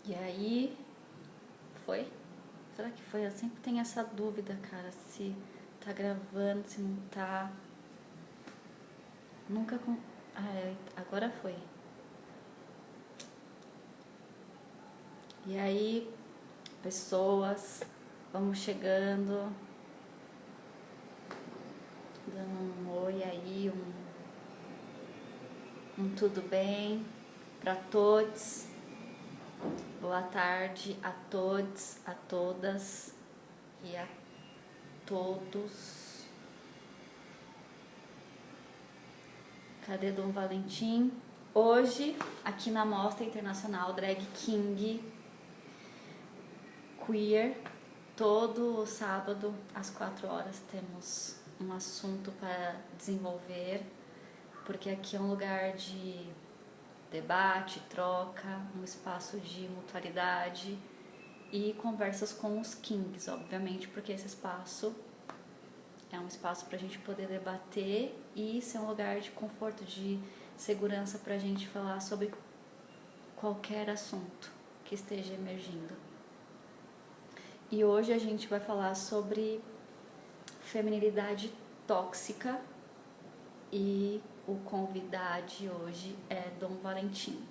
E aí, foi? Será que foi? Eu sempre tenho essa dúvida, cara, se tá gravando, se não tá. Nunca com. Agora foi. E aí, pessoas, vamos chegando, dando um oi aí, um tudo bem para todos. Boa tarde a todos, a todas e a todos. Cadê Dom Valentim? Hoje, aqui na Mostra Internacional Drag King Queer, todo sábado às 4 horas temos um assunto para desenvolver, porque aqui é um lugar de debate, troca, um espaço de mutualidade e conversas com os kings, obviamente, porque esse espaço é um espaço para a gente poder debater e ser um lugar de conforto, de segurança para a gente falar sobre qualquer assunto que esteja emergindo. E hoje a gente vai falar sobre feminilidade tóxica e o convidado de hoje é Dom Valentim.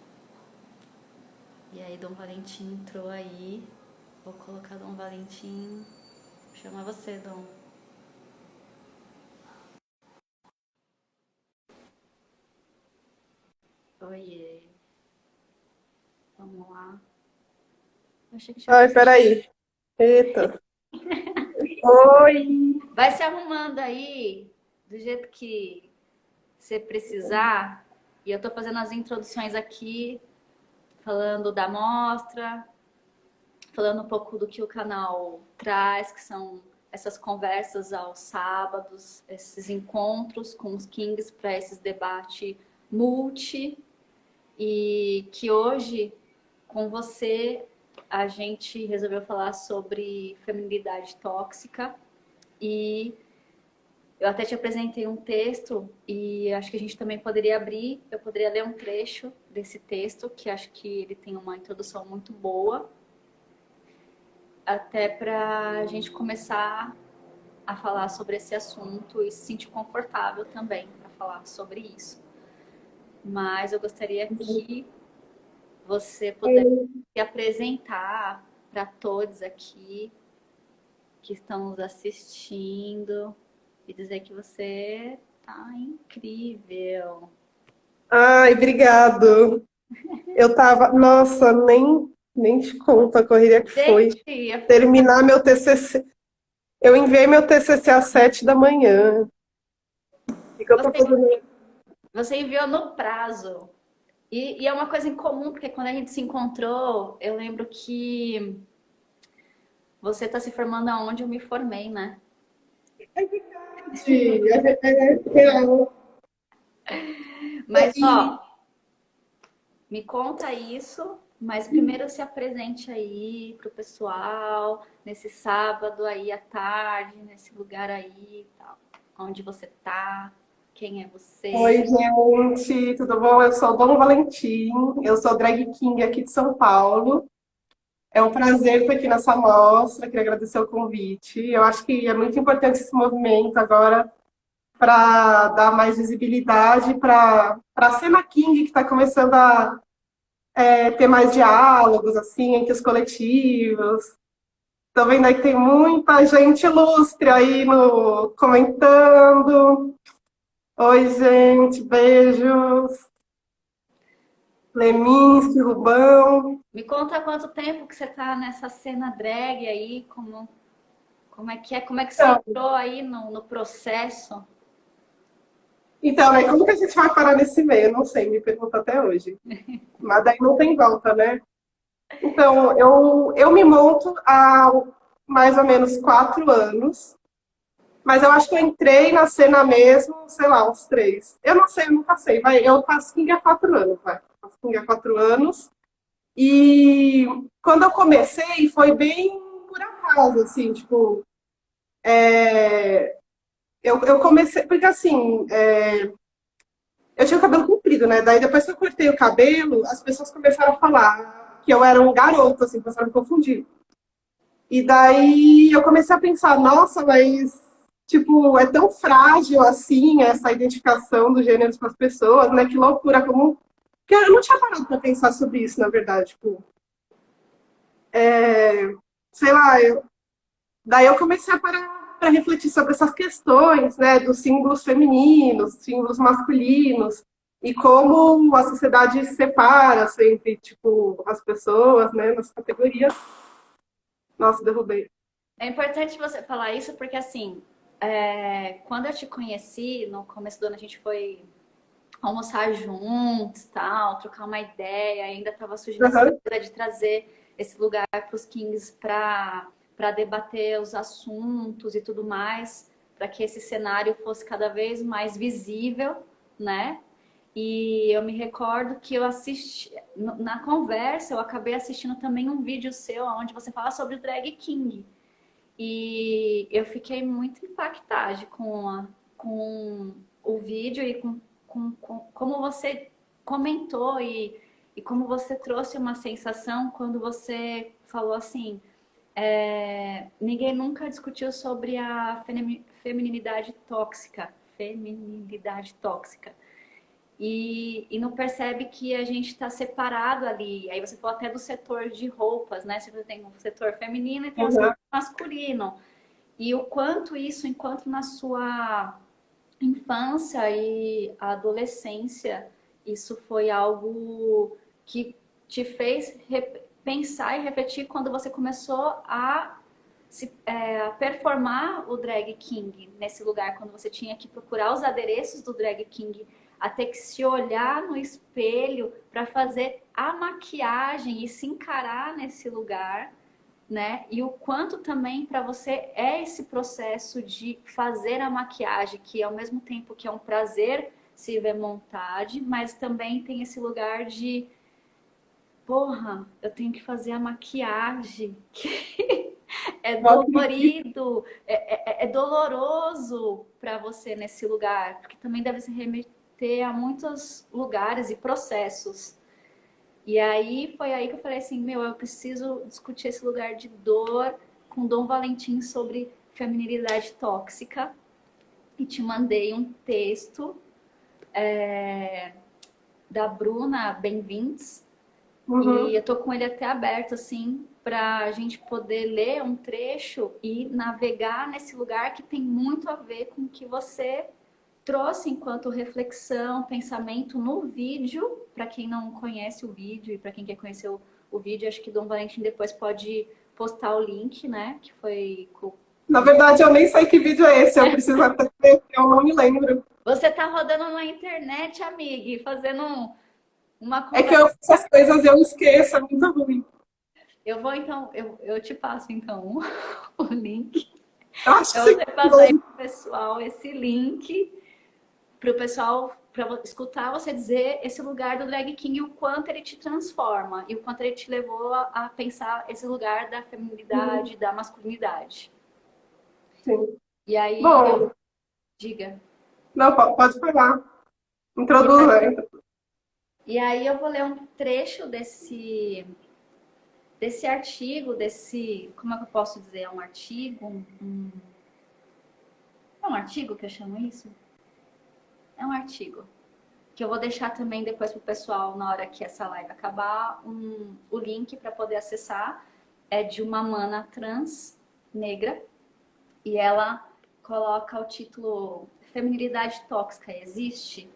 E aí Dom Valentim entrou aí, vou colocar Dom Valentim, chama você, Dom. Oiê. Vamos lá. Eu achei que tinha... Ai, peraí. Eita. Oi. Vai se arrumando aí, do jeito que você precisar. E eu tô fazendo as introduções aqui, falando da mostra, falando um pouco do que o canal traz, que são essas conversas aos sábados, esses encontros com os kings para esses debates multi. E que hoje, com você, a gente resolveu falar sobre feminilidade tóxica. E eu até te apresentei um texto e acho que a gente também poderia abrir, eu poderia ler um trecho desse texto, que acho que ele tem uma introdução muito boa, até para a gente começar a falar sobre esse assunto e se sentir confortável também para falar sobre isso. Mas eu gostaria que você pudesse se apresentar para todos aqui que estão nos assistindo e dizer que você tá incrível. Ai, obrigado. Eu tava, nossa, nem te conto a correria que foi. Gente, Terminar meu TCC. Eu enviei meu TCC às 7 da manhã. O que eu tô você, fazendo? você enviou no prazo. E é uma coisa em comum, porque quando a gente se encontrou, eu lembro que você está se formando aonde eu me formei, né? É real. Mas, E, ó, me conta isso, mas primeiro se apresente aí pro pessoal, nesse sábado aí à tarde, nesse lugar aí, tal, onde você tá, quem é você. oi, gente, tudo bom? Eu sou o Dom Valentim, eu sou drag king aqui de São Paulo. É um prazer estar aqui nessa mostra, queria agradecer o convite. Eu acho que é muito importante esse movimento agora para dar mais visibilidade para a cena King, que está começando a ter mais diálogos assim entre os coletivos. Estou vendo aí que tem muita gente ilustre aí no comentando. Oi, gente, beijos. Leminski, Rubão. Me conta há quanto tempo que você tá nessa cena drag aí, como é que é, como é que você Então, entrou aí no processo? então, né, como que a gente vai parar nesse meio? Eu não sei, me pergunto até hoje. Mas daí não tem volta, né? Então, eu me monto há mais ou menos 4 anos, mas eu acho que eu entrei na cena mesmo, sei lá, uns 3. Eu não sei, eu nunca sei. Vai, eu faço King há 4 anos, vai. Faço King há 4 anos. E quando eu comecei, foi bem por acaso, assim, tipo, eu comecei, porque assim, eu tinha o cabelo comprido, né? Daí depois que eu cortei o cabelo, as pessoas começaram a falar. que eu era um garoto, assim, pra me confundir. E daí eu comecei a pensar, nossa, mas, tipo, é tão frágil assim essa identificação dos gêneros para as pessoas, né? Que loucura, como. Porque eu não tinha parado para pensar sobre isso, na verdade. Tipo, sei lá, daí eu comecei a parar para refletir sobre essas questões, né? Dos símbolos femininos, símbolos masculinos, e como a sociedade separa sempre, tipo, as pessoas, né? Nas categorias. Nossa, derrubei. É importante você falar isso porque, assim, quando eu te conheci, no começo do ano a gente foi almoçar juntos, tal, trocar uma ideia, ainda estava surgindo essa Uhum. ideia de trazer esse lugar para os Kings para debater os assuntos e tudo mais, para que esse cenário fosse cada vez mais visível, né? E eu me recordo que eu assisti, na conversa, eu acabei assistindo também um vídeo seu onde você fala sobre o drag king. E eu fiquei muito impactada com o vídeo e com como você comentou e como você trouxe uma sensação quando você falou assim, ninguém nunca discutiu sobre a feminilidade tóxica. Feminilidade tóxica. E não percebe que a gente está separado ali. Aí você falou até do setor de roupas, né? Você tem o setor feminino e tem o Uhum. setor masculino. E o quanto isso, enquanto na sua infância e adolescência, isso foi algo que te fez pensar e refletir quando você começou a performar o drag king nesse lugar, quando você tinha que procurar os adereços do drag king, a ter que se olhar no espelho para fazer a maquiagem e se encarar nesse lugar, né? E o quanto também para você é esse processo de fazer a maquiagem, que ao mesmo tempo que é um prazer se ver montade, mas também tem esse lugar de, porra, eu tenho que fazer a maquiagem, que é Não acredito. dolorido, é doloroso para você nesse lugar, porque também deve se remeter a muitos lugares e processos. E aí foi aí que eu falei assim, meu, eu preciso discutir esse lugar de dor com Dom Valentim sobre feminilidade tóxica. E te mandei um texto da Bruna Bem-vindos. E Uhum. eu tô com ele até aberto, assim, pra gente poder ler um trecho e navegar nesse lugar que tem muito a ver com o que você trouxe enquanto reflexão, pensamento no vídeo. Para quem não conhece o vídeo e para quem quer conhecer o vídeo, acho que Dom Valentim depois pode postar o link, né? Que foi. Na verdade, eu nem sei que vídeo é esse, eu preciso até ver, porque eu não me lembro. Você tá rodando na internet, amiga, e fazendo uma É que conversa. eu faço as coisas e eu esqueço, é muito ruim. Eu vou então, eu te passo então o link. Eu acho que Pra sim. você passar aí pro pessoal esse link para o pessoal, para escutar você dizer esse lugar do drag king e o quanto ele te transforma e o quanto ele te levou a pensar esse lugar da feminilidade, da masculinidade. Sim. E aí eu Bom, diga. não, pode falar. E, Introduza. e aí eu vou ler um trecho desse artigo, desse, como é que eu posso dizer, é um artigo, é um artigo que eu chamo isso? É um artigo que eu vou deixar também depois pro pessoal, na hora que essa live acabar, o link para poder acessar. É de uma mana trans negra e ela coloca o título Feminilidade Tóxica Existe?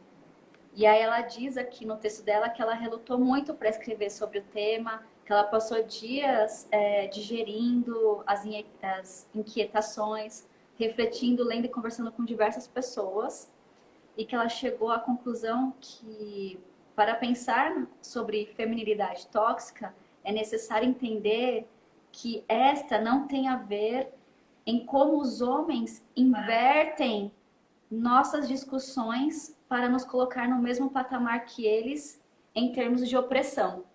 E aí ela diz aqui no texto dela que ela relutou muito para escrever sobre o tema, que ela passou dias digerindo as inquietações, refletindo, lendo e conversando com diversas pessoas e que ela chegou à conclusão que para pensar sobre feminilidade tóxica é necessário entender que esta não tem a ver em como os homens invertem nossas discussões para nos colocar no mesmo patamar que eles em termos de opressão.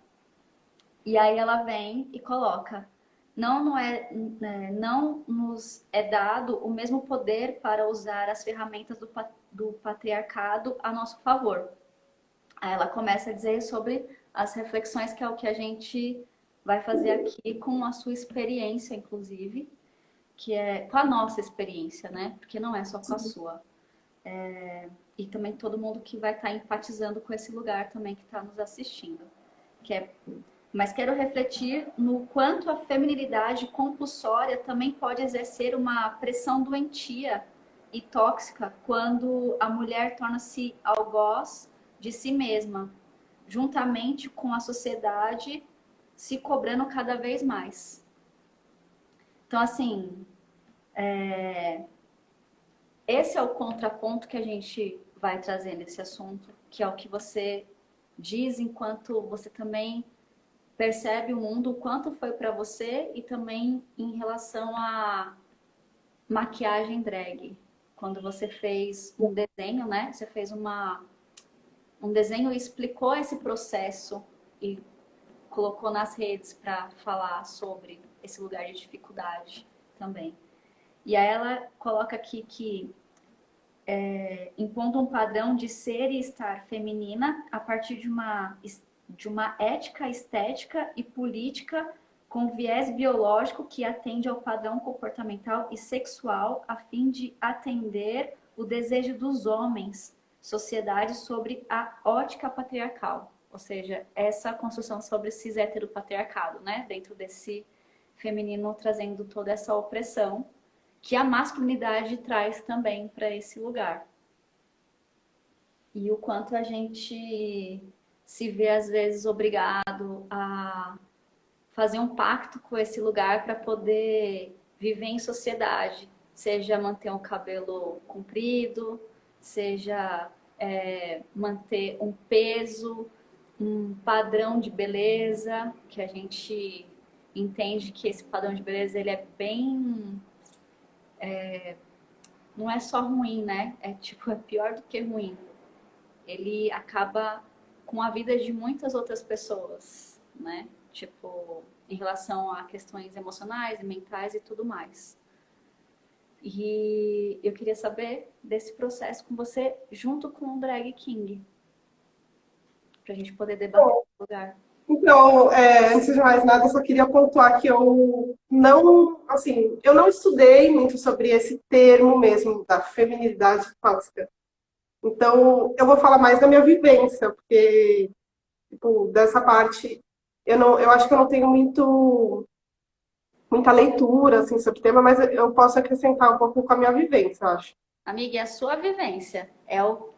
E aí ela vem e coloca: não nos é dado o mesmo poder para usar as ferramentas do patriarcado a nosso favor. Aí ela começa a dizer sobre as reflexões, que é o que a gente vai fazer aqui com a sua experiência, inclusive, que é com a nossa experiência, né? Porque não é só com a sua. E também todo mundo que vai estar empatizando com esse lugar também que está nos assistindo. Que é... Mas quero refletir no quanto a feminilidade compulsória também pode exercer uma pressão doentia e tóxica quando a mulher torna-se algoz de si mesma, juntamente com a sociedade se cobrando cada vez mais. Então, assim, esse é o contraponto que a gente vai trazer nesse assunto, que é o que você diz enquanto você também percebe o mundo, o quanto foi para você, e também em relação à maquiagem drag. Quando você fez um desenho, né? Você fez um desenho e explicou esse processo e colocou nas redes para falar sobre esse lugar de dificuldade também. E aí ela coloca aqui que impondo um padrão de ser e estar feminina a partir de uma ética estética e política com viés biológico que atende ao padrão comportamental e sexual a fim de atender o desejo dos homens, sociedade, sobre a ótica patriarcal. Ou seja, essa construção sobre cis heteropatriarcado, né? Dentro desse feminino trazendo toda essa opressão que a masculinidade traz também para esse lugar. E o quanto a gente se vê, às vezes, obrigado a fazer um pacto com esse lugar para poder viver em sociedade. Seja manter um cabelo comprido, seja manter um peso, um padrão de beleza, que a gente entende que esse padrão de beleza ele é bem... não é só ruim, né? É pior do que ruim. Ele acaba com a vida de muitas outras pessoas, né? Em relação a questões emocionais e mentais e tudo mais. E eu queria saber desse processo com você, junto com o Drag King, pra gente poder debater no lugar. Então, antes de mais nada, eu só queria pontuar que eu não estudei muito sobre esse termo mesmo, da feminilidade tóxica. Então, eu vou falar mais da minha vivência, porque, tipo, dessa parte, eu acho que eu não tenho muita leitura, assim, sobre o tema, mas eu posso acrescentar um pouco com a minha vivência, eu acho. Amiga, é a sua vivência. É o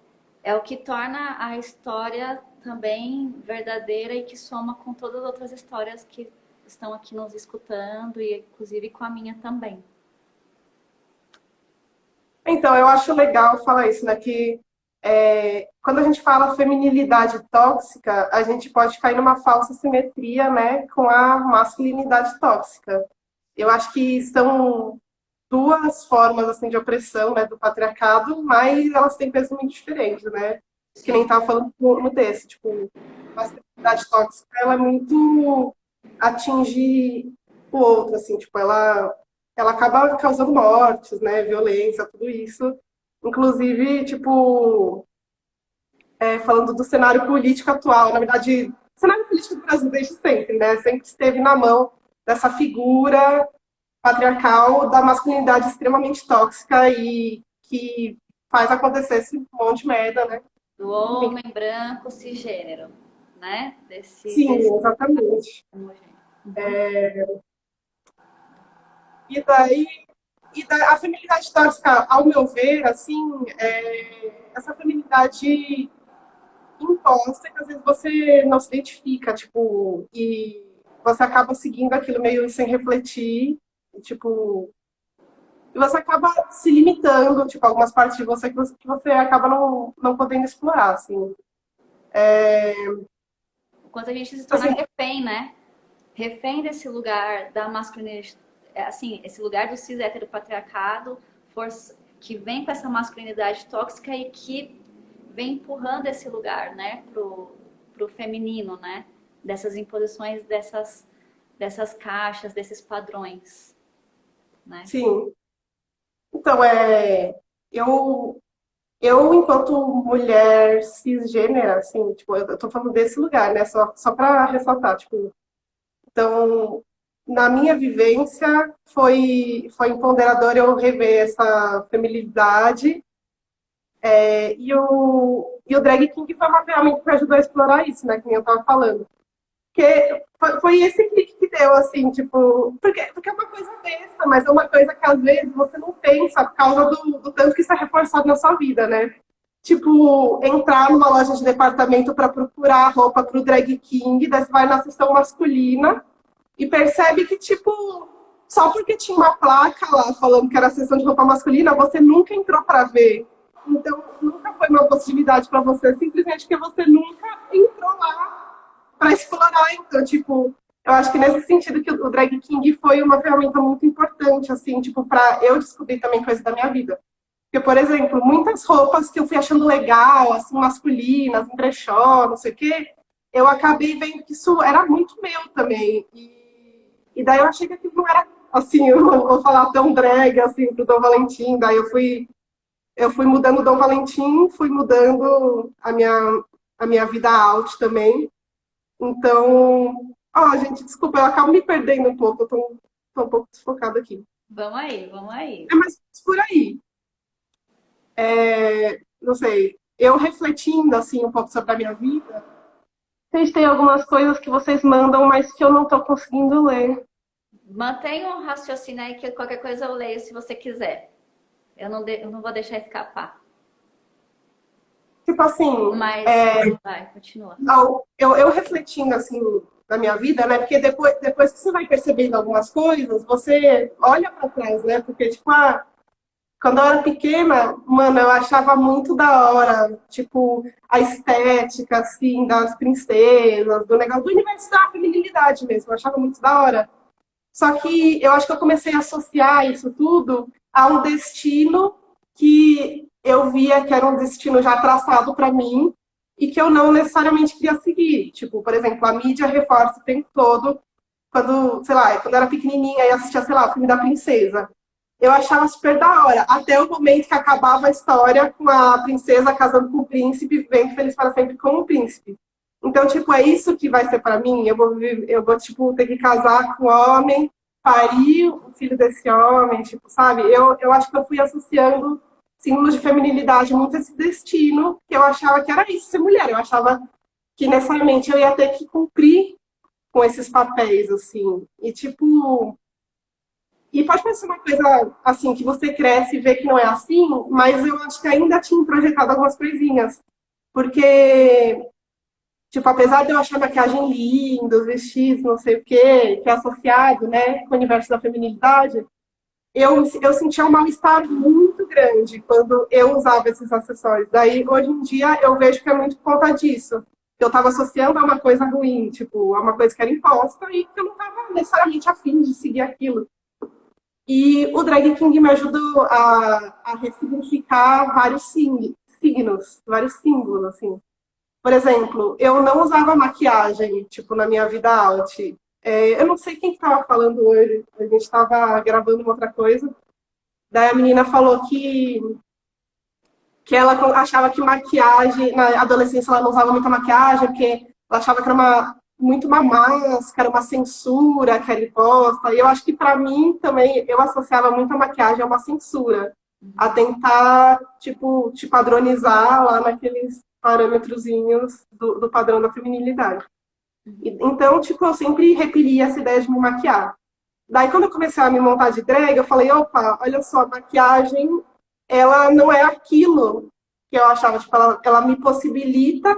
que torna a história também verdadeira e que soma com todas as outras histórias que estão aqui nos escutando e inclusive com a minha também. Então, eu acho legal falar isso, né? Que quando a gente fala feminilidade tóxica, a gente pode cair numa falsa simetria, né, com a masculinidade tóxica. Eu acho que são duas formas assim de opressão, né, do patriarcado, mas elas têm peso muito diferente, né? Que nem tava falando no desse, tipo, a masculinidade tóxica, ela é muito atingir o outro, assim, tipo, ela acaba causando mortes, né, violência, tudo isso. Inclusive, tipo, falando do cenário político atual, na verdade, o cenário político do Brasil desde sempre, né? Sempre esteve na mão dessa figura patriarcal da masculinidade extremamente tóxica e que faz acontecer esse monte de merda, né? Do Enfim. homem branco cisgênero, né? Sim, exatamente. Uhum. E a feminilidade tóxica, ao meu ver, assim, essa feminilidade imposta que às vezes você não se identifica, tipo, e você acaba seguindo aquilo meio sem refletir, e, tipo, e você acaba se limitando, tipo, algumas partes de você que você acaba não podendo explorar, assim. Quando a gente se torna Assim, refém, né? Refém desse lugar da masculinidade, assim, esse lugar do cis heteropatriarcado, que vem com essa masculinidade tóxica e que vem empurrando esse lugar, né, pro feminino, né? Dessas imposições, dessas caixas, desses padrões, né? sim. Então, eu Eu, enquanto mulher cisgênera, assim, tipo, eu tô falando desse lugar, né? Só pra ressaltar, tipo, então, na minha vivência, foi empoderador eu rever essa feminilidade. E o Drag King foi uma ferramenta que me ajudou a explorar isso, né? Que nem eu tava falando. Porque foi esse clique que deu, assim, tipo. Porque é uma coisa besta, mas é uma coisa que às vezes você não pensa por causa do tanto que isso é reforçado na sua vida, né? Tipo, entrar numa loja de departamento para procurar roupa pro Drag King, daí você vai na seção masculina e percebe que, tipo, só porque tinha uma placa lá falando que era a seção de roupa masculina, você nunca entrou para ver. Então, nunca foi uma possibilidade para você, simplesmente porque você nunca entrou lá para explorar. Então, tipo, eu acho que nesse sentido que o Drag King foi uma ferramenta muito importante, assim, tipo, para eu descobrir também coisas da minha vida. Porque, por exemplo, muitas roupas que eu fui achando legal, assim, masculinas, em brechó, não sei o quê, eu acabei vendo que isso era muito meu também. E daí eu achei que aquilo não era, assim, eu não vou falar tão drag, assim, pro Dom Valentim. Daí eu fui mudando o Dom Valentim, fui mudando a minha vida out também. Então, ó, gente, desculpa, eu acabo me perdendo um pouco, eu tô um pouco desfocada aqui. Vamos aí, vamos aí. É mais por aí. Não sei, eu refletindo, assim, um pouco sobre a minha vida, vocês têm algumas coisas que vocês mandam, mas que eu não tô conseguindo ler. Mantenha um raciocínio aí que qualquer coisa eu leio se você quiser. Eu não vou deixar escapar. Tipo assim, Mas vai, continua. eu refletindo, assim, na minha vida, né? Porque depois que você vai percebendo algumas coisas, você olha pra trás, né? Porque, tipo, quando eu era pequena, mano, eu achava muito da hora, tipo, a estética, assim, das princesas, do negócio, do universo da feminilidade mesmo, eu achava muito da hora. Só que eu acho que eu comecei a associar isso tudo a um destino que eu via que era um destino já traçado para mim e que eu não necessariamente queria seguir. Tipo, por exemplo, a mídia reforça o tempo todo quando, sei lá, quando eu era pequenininha e assistia, sei lá, o filme da princesa. Eu achava super da hora, até o momento que acabava a história com a princesa casando com o príncipe, vivendo feliz para sempre com o príncipe. Então, tipo, é isso que vai ser para mim. Eu vou, tipo, ter que casar com um homem, parir o filho desse homem, tipo, sabe? Eu acho que eu fui associando símbolos de feminilidade muito a esse destino, que eu achava que era isso, ser mulher. Eu achava que necessariamente eu ia ter que cumprir com esses papéis, assim. E, tipo, e pode parecer uma coisa assim que você cresce e vê que não é assim, mas eu acho que ainda tinha projetado algumas coisinhas. Porque, tipo, apesar de eu achar a maquiagem linda, os vestidos, não sei o quê, que é associado, né, com o universo da feminilidade, eu sentia um mal-estar muito grande quando eu usava esses acessórios. Daí, hoje em dia, eu vejo que é muito por conta disso. Eu estava associando a uma coisa ruim, tipo, a uma coisa que era imposta e que eu não estava necessariamente afim de seguir aquilo. E o Drag King me ajudou a ressignificar vários signos, vários símbolos, assim. Por exemplo, eu não usava maquiagem, tipo, na minha vida out. Eu não sei quem que tava falando hoje, a gente estava gravando uma outra coisa. Daí a menina falou que ela achava que maquiagem, na adolescência ela não usava muita maquiagem, porque ela achava que era muito uma máscara, uma censura que era imposta. E eu acho que para mim também, eu associava muito a maquiagem a uma censura, a tentar, tipo, te padronizar lá naqueles parâmetrozinhos do padrão da feminilidade. Então, tipo, eu sempre repelia essa ideia de me maquiar. Daí, quando eu comecei a me montar de drag, eu falei, opa, olha só, a maquiagem, ela não é aquilo que eu achava, tipo, ela me possibilita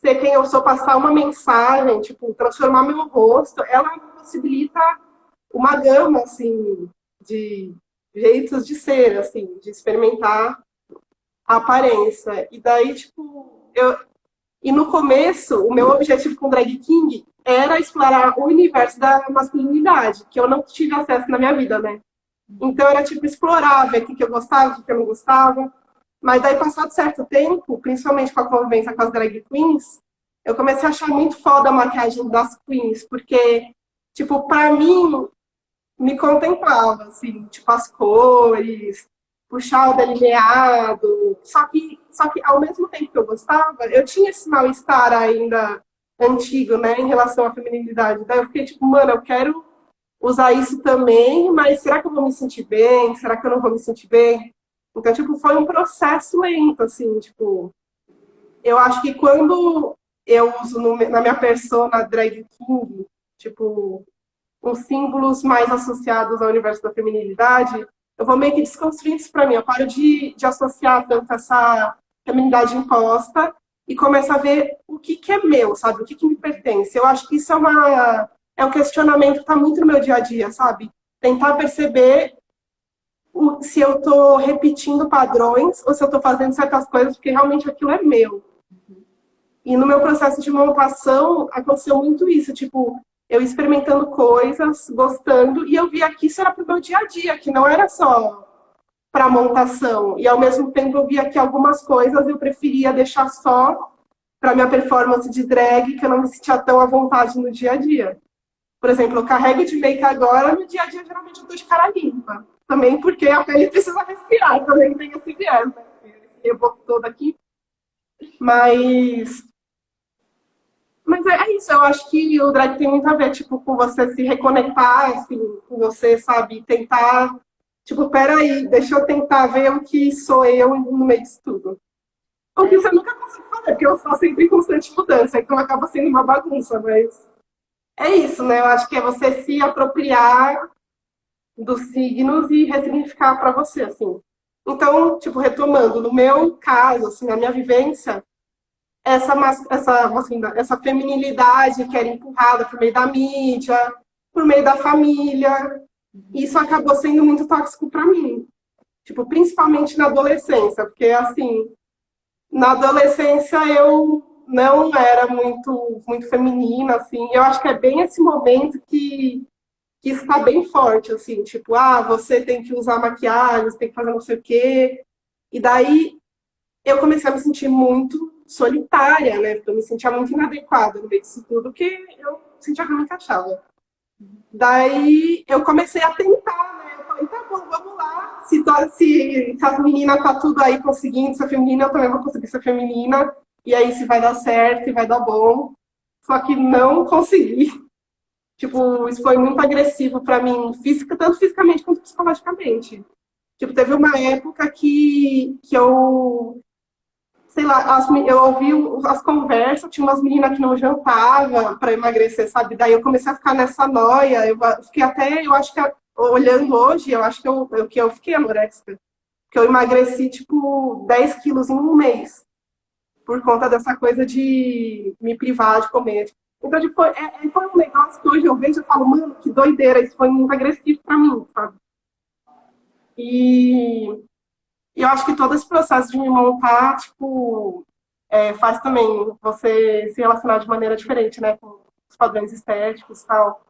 ser quem eu sou, passar uma mensagem, tipo, transformar meu rosto, ela me possibilita uma gama, assim, de jeitos de ser, assim, de experimentar a aparência. E daí, tipo, e no começo, o meu objetivo com Drag King era explorar o universo da masculinidade, que eu não tive acesso na minha vida, né? Então era tipo explorar, ver o que eu gostava, o que eu não gostava. Mas daí, passado certo tempo, principalmente com a convivência com as drag queens, eu comecei a achar muito foda a maquiagem das queens, porque, tipo, pra mim, me contemplava, assim, tipo, as cores, puxar o delineado. Só que ao mesmo tempo que eu gostava, eu tinha esse mal-estar ainda antigo, né, em relação à feminilidade. Daí eu fiquei tipo, mano, eu quero usar isso também, mas será que eu vou me sentir bem? Será que eu não vou me sentir bem? Então, tipo, foi um processo lento, assim, tipo, eu acho que quando eu uso na minha persona drag king, tipo, os símbolos mais associados ao universo da feminilidade, eu vou meio que desconstruindo isso para mim. Eu paro de associar tanto essa feminilidade imposta e começo a ver o que é meu, sabe? O que me pertence. Eu acho que isso é um questionamento que está muito no meu dia a dia, sabe? Tentar perceber se eu estou repetindo padrões ou se eu estou fazendo certas coisas porque realmente aquilo é meu. E no meu processo de montação aconteceu muito isso, tipo, eu experimentando coisas, gostando, e eu via que isso era para o meu dia a dia, que não era só para montação. E ao mesmo tempo eu via que algumas coisas eu preferia deixar só para minha performance de drag, que eu não me sentia tão à vontade no dia a dia. Por exemplo, eu carrego de make agora, no dia a dia geralmente eu tô de cara limpa. Também porque a pele precisa respirar, também tem esse viés, né? Eu vou toda aqui. Mas é isso, eu acho que o drag tem muito a ver, tipo, com você se reconectar, assim, com você, sabe, tentar, tipo, peraí, deixa eu tentar ver o que sou eu no meio disso tudo. O que você nunca consegue fazer, porque eu sou sempre em constante mudança, então acaba sendo uma bagunça, mas é isso, né? Eu acho que é você se apropriar dos signos e ressignificar para você, assim. Então, tipo, retomando, no meu caso, assim, a minha vivência, essa feminilidade que era empurrada por meio da mídia, por meio da família. Isso acabou sendo muito tóxico para mim. Tipo, principalmente na adolescência, porque assim, na adolescência eu não era muito feminina, assim. Eu acho que é bem esse momento que está bem forte, assim, tipo, você tem que usar maquiagem, você tem que fazer não sei o quê. E daí eu comecei a me sentir muito solitária, né? Porque eu me sentia muito inadequada no meio disso tudo, que eu sentia que eu me encaixava. Daí eu comecei a tentar, né? Eu falei, tá bom, vamos lá. Se as meninas tá tudo aí conseguindo ser feminina, eu também vou conseguir ser feminina. E aí se vai dar certo e vai dar bom. Só que não consegui. Tipo, isso foi muito agressivo pra mim, tanto fisicamente quanto psicologicamente. Tipo, teve uma época que eu sei lá, eu ouvi as conversas, tinha umas meninas que não jantavam para emagrecer, sabe? Daí eu comecei a ficar nessa noia, eu fiquei até, eu acho que olhando hoje, eu acho que eu fiquei anoréxica. Que eu emagreci, tipo, 10 quilos em um mês, por conta dessa coisa de me privar de comer. Então, tipo, foi um negócio que hoje eu vejo e falo, mano, que doideira, isso foi muito agressivo pra mim, sabe? E, e eu acho que todo esse processo de me montar, tipo, faz também você se relacionar de maneira diferente, né? Com os padrões estéticos e tal.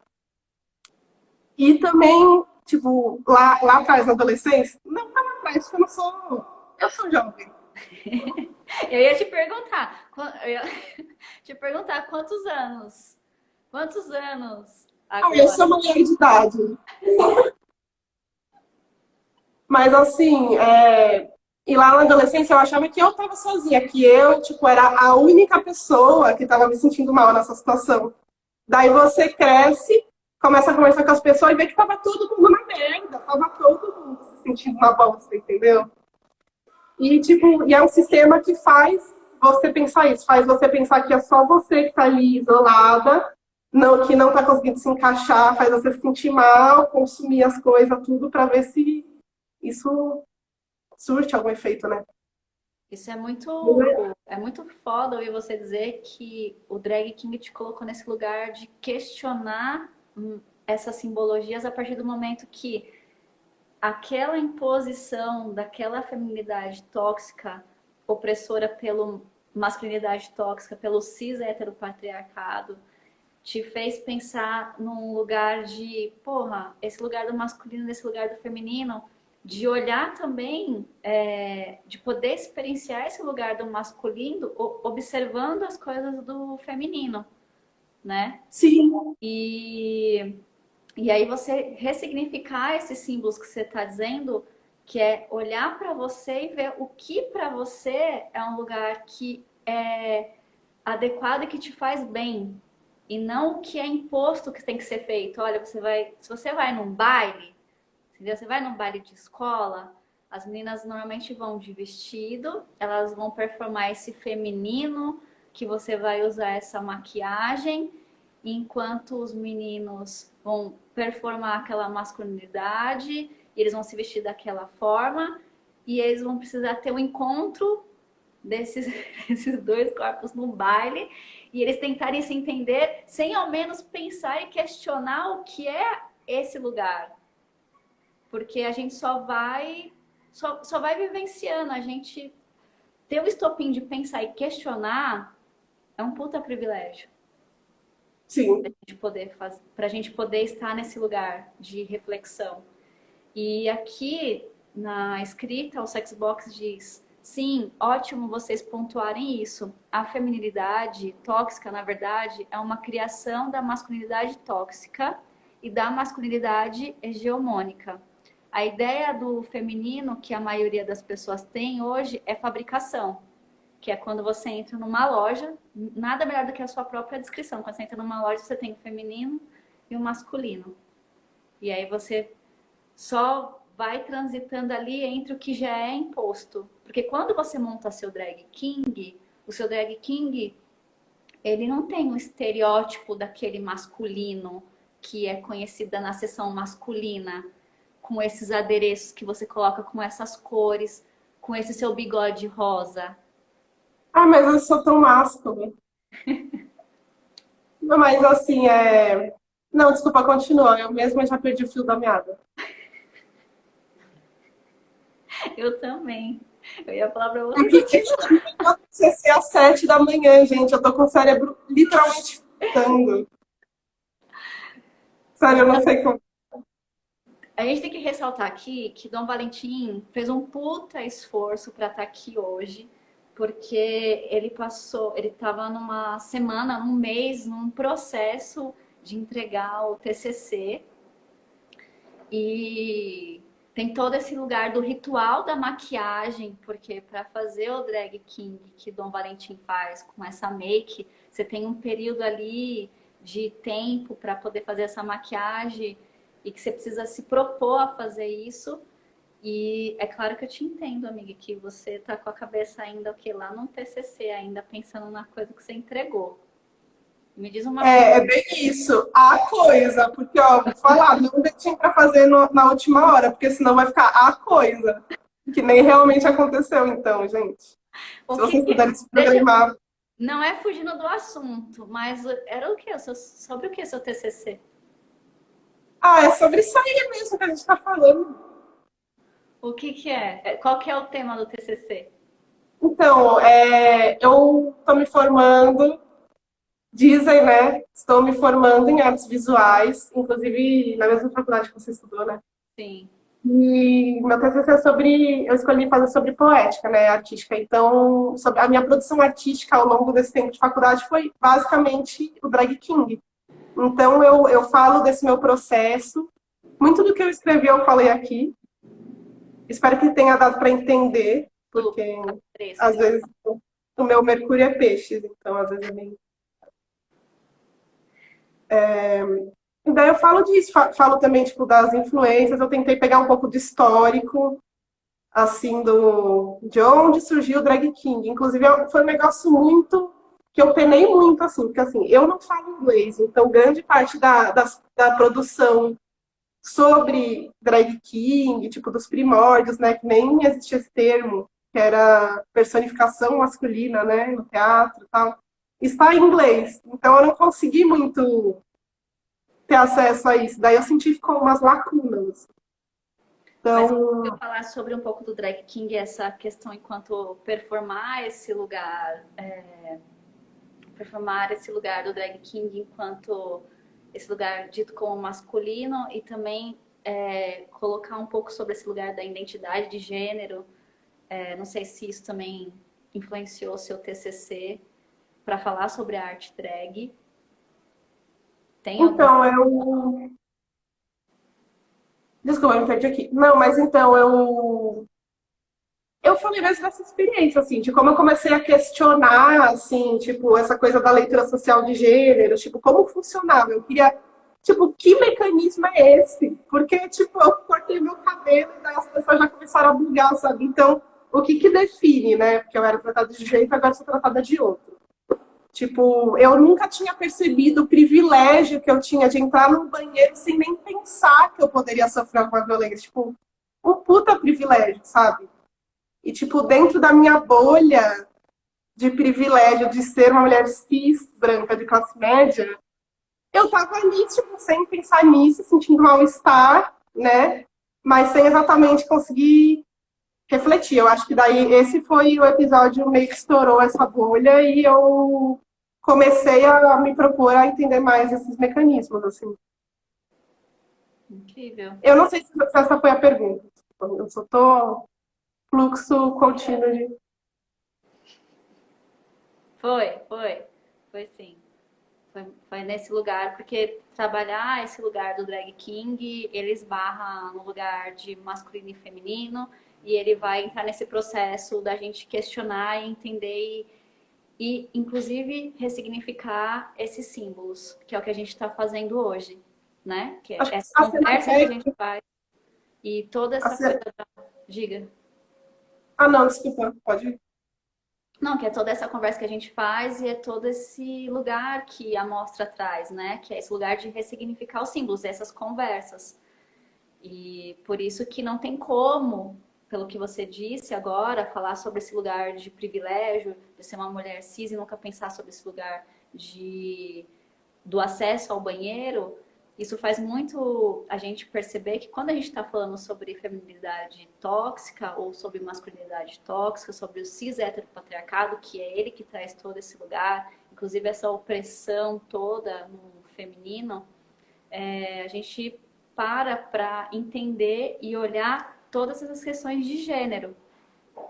E também, tipo, lá atrás, na adolescência, não lá atrás, porque eu sou jovem. Eu ia te perguntar, eu ia te perguntar quantos anos Eu sou agora? mulher de idade. Mas assim, e lá na adolescência eu achava que eu tava sozinha, que eu, tipo, era a única pessoa que tava me sentindo mal nessa situação. Daí você cresce, começa a conversar com as pessoas e vê que tava todo mundo na merda, tava todo mundo se sentindo uma bosta, entendeu? E, tipo, é um sistema que faz você pensar isso, faz você pensar que é só você que tá ali isolada, não, que não tá conseguindo se encaixar, faz você se sentir mal, consumir as coisas, tudo, pra ver se isso surte algum efeito, né? Isso é muito foda ouvir você dizer que o Drag King te colocou nesse lugar de questionar essas simbologias a partir do momento que aquela imposição daquela feminilidade tóxica, opressora pela masculinidade tóxica, pelo cis heteropatriarcado, te fez pensar num lugar de, porra, esse lugar do masculino, esse lugar do feminino, de olhar também, de poder experienciar esse lugar do masculino, observando as coisas do feminino, né? Sim, E, e aí você ressignificar esses símbolos que você está dizendo que é olhar para você e ver o que para você é um lugar que é adequado e que te faz bem, e não o que é imposto que tem que ser feito. Olha, se você vai num baile, entendeu? Você vai num baile de escola, as meninas normalmente vão de vestido, elas vão performar esse feminino, que você vai usar essa maquiagem, enquanto os meninos vão performar aquela masculinidade, eles vão se vestir daquela forma, e eles vão precisar ter um encontro desses, desses dois corpos no baile, e eles tentarem se entender sem ao menos pensar e questionar o que é esse lugar. Porque a gente só vai vivenciando, a gente ter o estopim de pensar e questionar é um puta privilégio Sim. para a gente poder estar nesse lugar de reflexão. E aqui na escrita, o Sexbox diz: sim, ótimo vocês pontuarem isso. A feminilidade tóxica, na verdade, é uma criação da masculinidade tóxica e da masculinidade hegemônica. A ideia do feminino que a maioria das pessoas tem hoje é fabricação, que é quando você entra numa loja, nada melhor do que a sua própria descrição. Quando você entra numa loja, você tem o feminino e o masculino. E aí você só vai transitando ali entre o que já é imposto. Porque quando você monta seu drag king, o seu drag king, ele não tem um estereótipo daquele masculino que é conhecida na seção masculina, com esses adereços que você coloca com essas cores, com esse seu bigode rosa. Ah, mas eu sou tão máscula. Não, mas assim, Não, desculpa, continua. Eu mesma já perdi o fio da meada. Eu também. Eu ia falar pra É você. que eu TCC às 7 da manhã, gente. Eu tô com o cérebro literalmente fritando. Sério, eu não sei como. A gente tem que ressaltar aqui que Dom Valentim fez um puta esforço para estar aqui hoje, porque ele estava numa semana, num mês, num processo de entregar o TCC, e tem todo esse lugar do ritual da maquiagem, porque para fazer o drag king que Dom Valentim faz com essa make, você tem um período ali de tempo para poder fazer essa maquiagem e que você precisa se propor a fazer isso. E é claro que eu te entendo, amiga, que você tá com a cabeça ainda o que lá no TCC, ainda pensando na coisa que você entregou. Me diz uma coisa. É bem isso. A coisa, porque, ó, vou falar, não tinha pra fazer na última hora, porque senão vai ficar a coisa. Que nem realmente aconteceu, então, gente. O Se que vocês que é? puderem se Deixa. programar. Não é fugindo do assunto, mas era o quê? Sobre o que seu TCC? Ah, é sobre isso aí mesmo que a gente tá falando. O que que é? Qual que é o tema do TCC? Então, eu tô me formando, dizem, né? Estou me formando em artes visuais, inclusive na mesma faculdade que você estudou, né? Sim. E meu TCC é sobre, eu escolhi fazer sobre poética, né, artística. Então, sobre a minha produção artística ao longo desse tempo de faculdade foi basicamente o drag king. Então, eu falo desse meu processo. Muito do que eu escrevi eu falei aqui. Espero que tenha dado para entender, porque às vezes o meu Mercúrio é peixes, então às vezes é bem. E daí eu falo disso, falo também tipo das influências. Eu tentei pegar um pouco de histórico, assim, de onde surgiu o drag king. Inclusive, foi um negócio muito que eu penei muito, assim, porque assim, eu não falo inglês, então grande parte da produção sobre drag king, tipo, dos primórdios, né, que nem existia esse termo, que era personificação masculina, né, no teatro e tal, está em inglês. Então eu não consegui muito ter acesso a isso. Daí eu senti que ficou umas lacunas. Mas eu Então, falar sobre um pouco do drag king, essa questão enquanto performar esse lugar do drag king enquanto esse lugar dito como masculino, e também colocar um pouco sobre esse lugar da identidade de gênero. Não sei se isso também influenciou o seu TCC para falar sobre a arte drag. Tem algum? então, eu Desculpa, eu me perdi aqui. Não, mas então eu falei mais dessa experiência, assim, de como eu comecei a questionar, assim, tipo, essa coisa da leitura social de gênero, tipo, como funcionava. Eu queria, tipo, que mecanismo é esse? Porque, tipo, eu cortei meu cabelo e daí as pessoas já começaram a bugar, sabe? Então, o que que define, né? Porque eu era tratada de um jeito, agora sou tratada de outro. Tipo, eu nunca tinha percebido o privilégio que eu tinha de entrar num banheiro sem nem pensar que eu poderia sofrer alguma violência. Tipo, um puta privilégio, sabe? E, tipo, dentro da minha bolha de privilégio de ser uma mulher cis, branca, de classe média, eu tava ali, tipo, sem pensar nisso, sentindo mal-estar, né? Mas sem exatamente conseguir refletir. Eu acho que daí esse foi o episódio meio que estourou essa bolha e eu comecei a me propor a entender mais esses mecanismos, assim. Incrível. Eu não sei se essa foi a pergunta. Eu só tô fluxo contínuo de... Foi sim. Foi nesse lugar, porque trabalhar esse lugar do drag king, ele esbarra no lugar de masculino e feminino, e ele vai entrar nesse processo da gente questionar e entender inclusive, ressignificar esses símbolos, que é o que a gente está fazendo hoje, né? Que é Acho que essa a cena conversa que a drag... gente faz e toda A essa coisa cena... da... Diga. Ah, não, desculpa, pode ir. Não, que é toda essa conversa que a gente faz e é todo esse lugar que a mostra traz, né? Que é esse lugar de ressignificar os símbolos, essas conversas. E por isso que não tem como, pelo que você disse agora, falar sobre esse lugar de privilégio, de ser uma mulher cis e nunca pensar sobre esse lugar de do acesso ao banheiro, isso faz muito a gente perceber que quando a gente está falando sobre feminilidade tóxica ou sobre masculinidade tóxica, sobre o cis heteropatriarcado, que é ele que traz todo esse lugar, inclusive essa opressão toda no feminino, a gente para entender e olhar todas essas questões de gênero,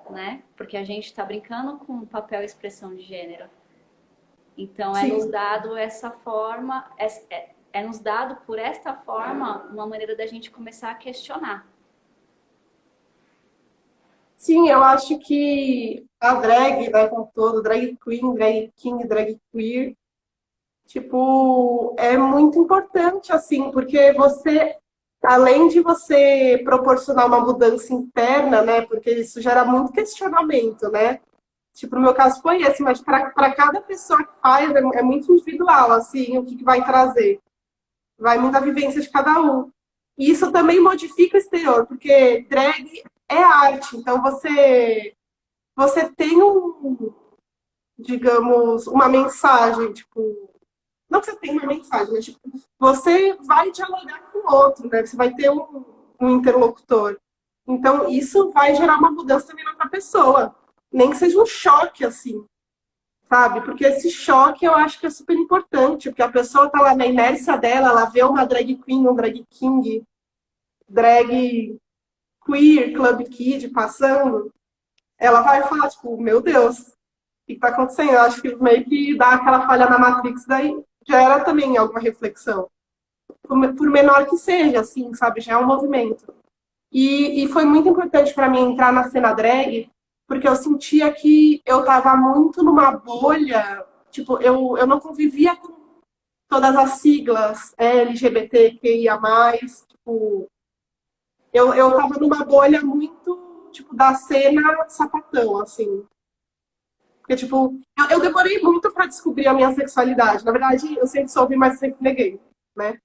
né? Porque a gente está brincando com o papel e expressão de gênero. Então, é nos Sim. dado essa forma, é nos dado por esta forma uma maneira da gente começar a questionar. Sim, eu acho que a drag, né, como um todo, drag queen, drag king, drag queer, tipo, é muito importante, assim, porque você, além de você proporcionar uma mudança interna, né, porque isso gera muito questionamento, né? Tipo, no meu caso foi esse, mas para cada pessoa que faz é muito individual, assim, o que, que vai trazer. Vai muito da vivência de cada um. E isso também modifica o exterior, porque drag é arte, então você tem um, digamos, uma mensagem, tipo, não que você tenha uma mensagem, mas tipo, você vai dialogar com o outro, né? Você vai ter um interlocutor. Então, isso vai gerar uma mudança também na outra pessoa. Nem que seja um choque, assim, sabe? Porque esse choque eu acho que é super importante, porque a pessoa tá lá na inércia dela, ela vê uma drag queen, um drag king, drag queer, club kid passando, ela vai falar, tipo, meu Deus, o que está acontecendo? Eu acho que meio que dá aquela falha na Matrix, daí gera também alguma reflexão. Por menor que seja, assim, sabe? Já é um movimento. E foi muito importante para mim entrar na cena drag, porque eu sentia que eu estava muito numa bolha, tipo, eu não convivia com todas as siglas LGBTQIA+, tipo, eu tava numa bolha muito, tipo, da cena sapatão, assim. Porque, tipo, eu demorei muito pra descobrir a minha sexualidade. Na verdade, eu sempre soube, mas sempre neguei, né?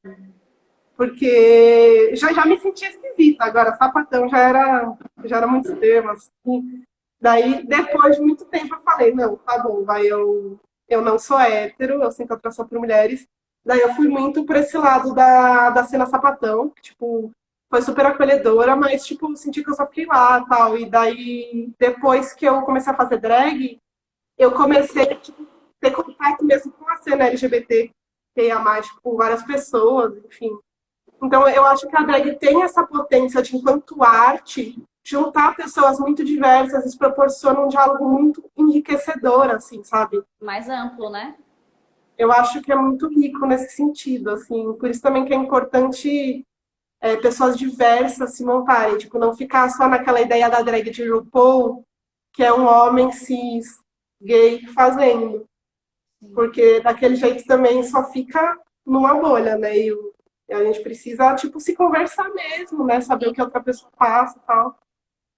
Porque já me sentia esquisita. Agora, sapatão já era muito extremo, assim. Daí, depois de muito tempo, eu falei, não, tá bom, vai, eu não sou hétero, eu sinto atração por mulheres. Daí eu fui muito por esse lado da cena sapatão, que, tipo, foi super acolhedora, mas, tipo, senti que eu só fiquei lá, tal. E daí, depois que eu comecei a fazer drag, eu comecei a tipo, ter contato mesmo com a cena LGBT, que ia mais, tipo, várias pessoas, enfim. Então, eu acho que a drag tem essa potência de, enquanto arte, juntar pessoas muito diversas, isso proporciona um diálogo muito enriquecedor, assim, sabe? Mais amplo, né? Eu acho que é muito rico nesse sentido, assim. Por isso também que é importante pessoas diversas se montarem, tipo, não ficar só naquela ideia da drag de RuPaul, que é um homem cis, gay, fazendo. Sim. Porque daquele jeito também só fica numa bolha, né? E a gente precisa, tipo, se conversar mesmo, né? Saber o que a outra pessoa passa e tal.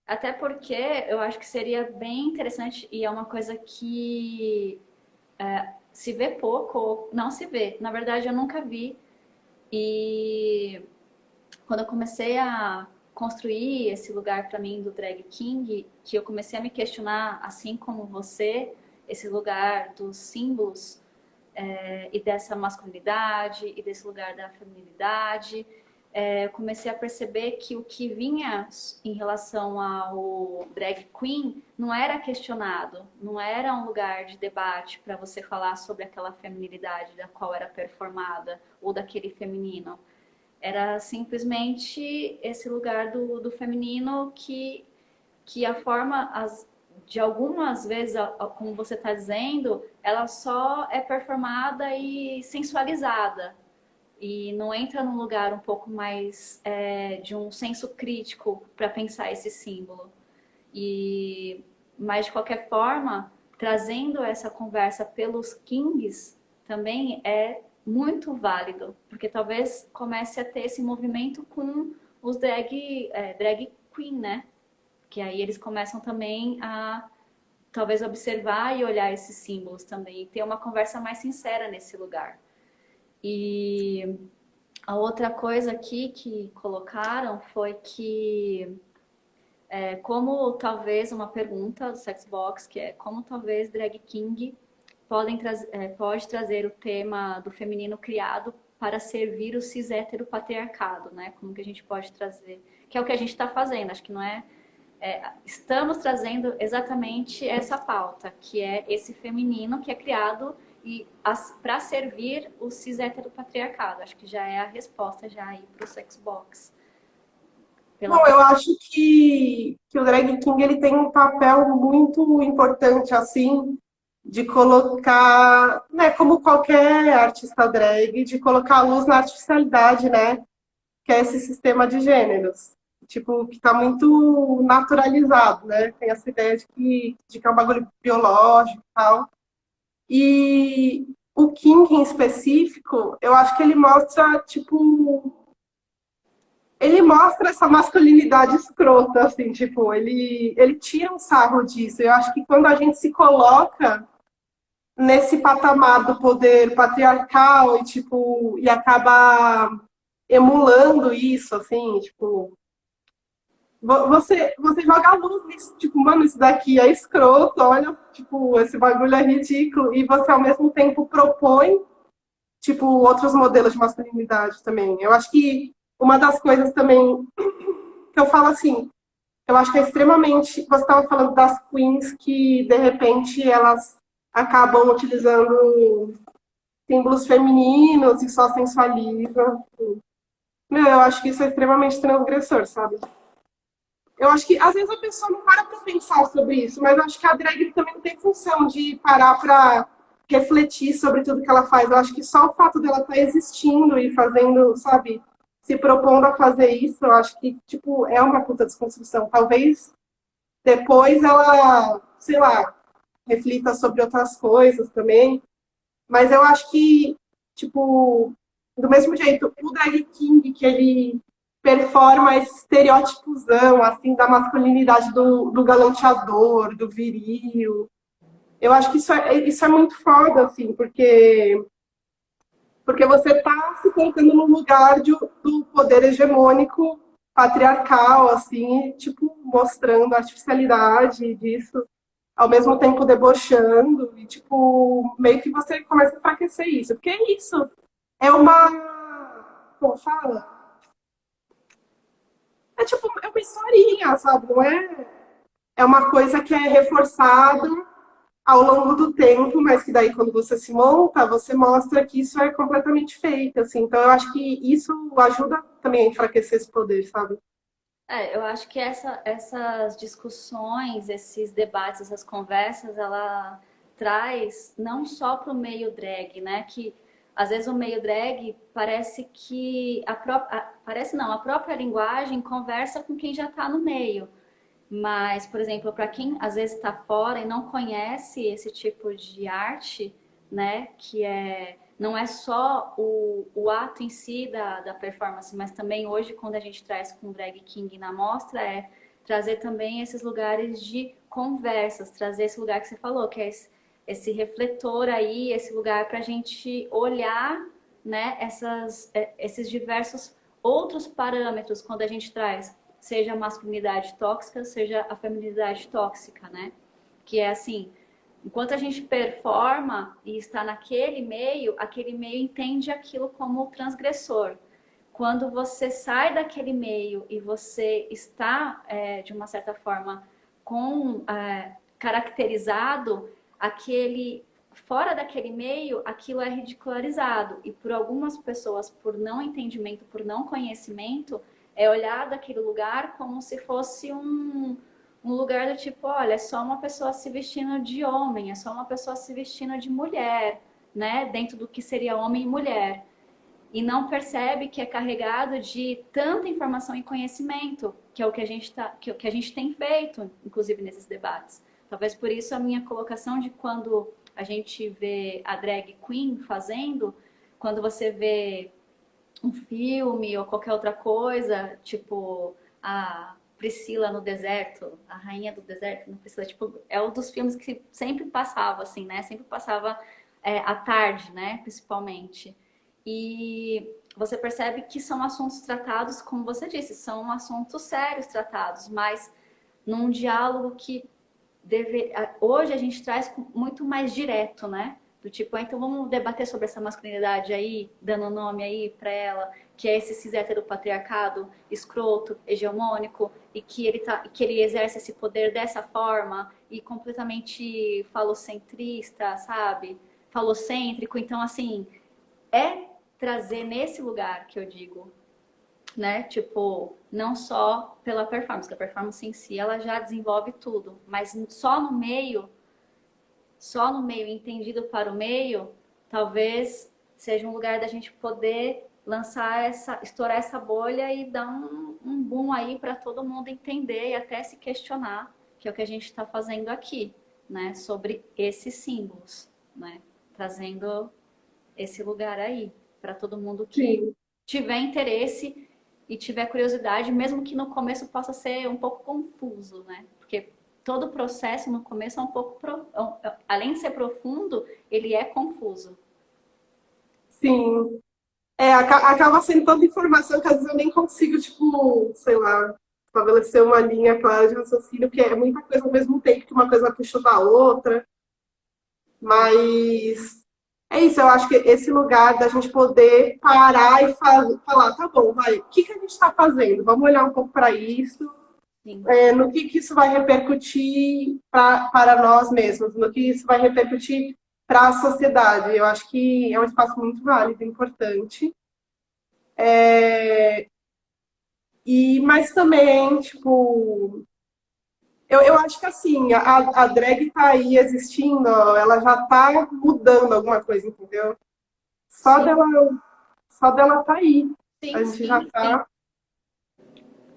Até porque eu acho que seria bem interessante e é uma coisa que se vê pouco, ou não se vê. Na verdade, eu nunca vi. E quando eu comecei a construir esse lugar para mim do Drag King, que eu comecei a me questionar, assim como você, esse lugar dos símbolos e dessa masculinidade e desse lugar da feminilidade, eu comecei a perceber que o que vinha em relação ao drag queen não era questionado, não era um lugar de debate para você falar sobre aquela feminilidade da qual era performada ou daquele feminino. Era simplesmente esse lugar do feminino que a forma, de algumas vezes, como você está dizendo, ela só é performada e sensualizada. E não entra num lugar um pouco mais de um senso crítico para pensar esse símbolo. E, mas, de qualquer forma, trazendo essa conversa pelos kings também é muito válido, porque talvez comece a ter esse movimento com os drag queen, né? Que aí eles começam também a talvez observar e olhar esses símbolos também e ter uma conversa mais sincera nesse lugar. E a outra coisa aqui que colocaram foi que como talvez uma pergunta do Sexbox, que é como talvez drag king pode trazer o tema do feminino criado para servir o cis hétero patriarcado, né? Como que a gente pode trazer, que é o que a gente está fazendo, acho que não é estamos trazendo exatamente essa pauta, que é esse feminino que é criado e para servir o cis heteropatriarcado. Acho que já é a resposta já aí para o Sexbox. Pela Bom, eu acho que o Drag King ele tem um papel muito importante, assim, de colocar, né, como qualquer artista drag, de colocar a luz na artificialidade, né, que é esse sistema de gêneros. Tipo, que tá muito naturalizado, né? Tem essa ideia de que é um bagulho biológico e tal. E o King em específico, eu acho que ele mostra, tipo, ele mostra essa masculinidade escrota, assim, tipo, ele tira um sarro disso. Eu acho que quando a gente se coloca nesse patamar do poder patriarcal e, tipo, e acaba emulando isso, assim, tipo, você joga a luz nisso, tipo, mano, isso daqui é escroto, olha, tipo, esse bagulho é ridículo, e você ao mesmo tempo propõe, tipo, outros modelos de masculinidade também. Eu acho que uma das coisas também que eu falo assim, eu acho que é extremamente. Você estava falando das queens que, de repente, elas acabam utilizando símbolos femininos e só sensualizam. Meu, eu acho que isso é extremamente transgressor, sabe? Eu acho que às vezes a pessoa não para pra pensar sobre isso, mas eu acho que a drag também não tem função de parar pra refletir sobre tudo que ela faz. Eu acho que só o fato dela estar existindo e fazendo, sabe, se propondo a fazer isso, eu acho que, tipo, é uma puta desconstrução. Talvez depois ela, sei lá, reflita sobre outras coisas também. Mas eu acho que, tipo, do mesmo jeito, o drag king, que ele performa esse estereótipozão, assim, da masculinidade do galanteador, do viril. Eu acho que isso é muito foda, assim, porque você tá se colocando no lugar do poder hegemônico patriarcal, assim, tipo, mostrando a artificialidade disso, ao mesmo tempo debochando, e, tipo, meio que você começa a enfraquecer isso. Porque é isso. É uma. Como fala? É tipo, é uma historinha, sabe? Não é. É uma coisa que é reforçada ao longo do tempo, mas que daí quando você se monta, você mostra que isso é completamente feito, assim. Então eu acho que isso ajuda também a enfraquecer esse poder, sabe? eu acho que essas discussões, esses debates, essas conversas, ela traz não só para o meio drag, né? Que às vezes o meio drag parece que parece não, a própria linguagem conversa com quem já está no meio. Mas, por exemplo, para quem às vezes está fora e não conhece esse tipo de arte, né, que não é só o ato em si da performance, mas também hoje, quando a gente traz com o Drag King na mostra, é trazer também esses lugares de conversas, trazer esse lugar que você falou, que é esse refletor aí, esse lugar para a gente olhar, né, esses diversos outros parâmetros quando a gente traz, seja a masculinidade tóxica, seja a feminilidade tóxica, né? Que é assim, enquanto a gente performa e está naquele meio, aquele meio entende aquilo como transgressor. Quando você sai daquele meio e você está, de uma certa forma, caracterizado, aquele fora daquele meio, aquilo é ridicularizado. E por algumas pessoas, por não entendimento, por não conhecimento, é olhado aquele lugar como se fosse um lugar do tipo, olha, é só uma pessoa se vestindo de homem, é só uma pessoa se vestindo de mulher, né? Dentro do que seria homem e mulher. E não percebe que é carregado de tanta informação e conhecimento, que é o que que a gente tem feito, inclusive nesses debates. Talvez por isso a minha colocação de quando a gente vê a drag queen fazendo, quando você vê um filme ou qualquer outra coisa, tipo a Priscila no deserto, a rainha do deserto, não Priscila, tipo, é um dos filmes que sempre passava, assim, né? Sempre passava à tarde, né? Principalmente. E você percebe que são assuntos tratados, como você disse, são assuntos sérios tratados, mas num diálogo que hoje a gente traz muito mais direto, né? Do tipo, então vamos debater sobre essa masculinidade aí, dando nome aí para ela, que é esse cis heteropatriarcado escroto, hegemônico, e que ele exerce esse poder dessa forma e completamente falocentrista, sabe? Falocêntrico. Então, assim, é trazer nesse lugar que eu digo, né? Tipo, não só pela performance, que a performance em si ela já desenvolve tudo, mas só no meio, entendido para o meio, talvez seja um lugar da gente poder estourar essa bolha e dar um boom aí para todo mundo entender e até se questionar, que é o que a gente está fazendo aqui, né? Sobre esses símbolos, né? Trazendo esse lugar aí para todo mundo que Sim. tiver interesse e tiver curiosidade, mesmo que no começo possa ser um pouco confuso, né? Porque todo o processo no começo é um pouco, além de ser profundo, ele é confuso. Sim. Acaba sendo tanta informação que às vezes eu nem consigo, tipo, sei lá, estabelecer uma linha clara de raciocínio, porque é muita coisa ao mesmo tempo que uma coisa puxa da outra. Mas é isso, eu acho que esse lugar da gente poder parar e falar, tá bom, vai, o que a gente está fazendo? Vamos olhar um pouco para isso, Sim, no que isso vai repercutir para nós mesmos, no que isso vai repercutir para a sociedade. Eu acho que é um espaço muito válido, importante. Mas também, tipo, eu acho que assim, a drag tá aí existindo, ela já tá mudando alguma coisa, entendeu? Só sim, dela, só dela tá aí. A sim, gente já sim, sim. tá.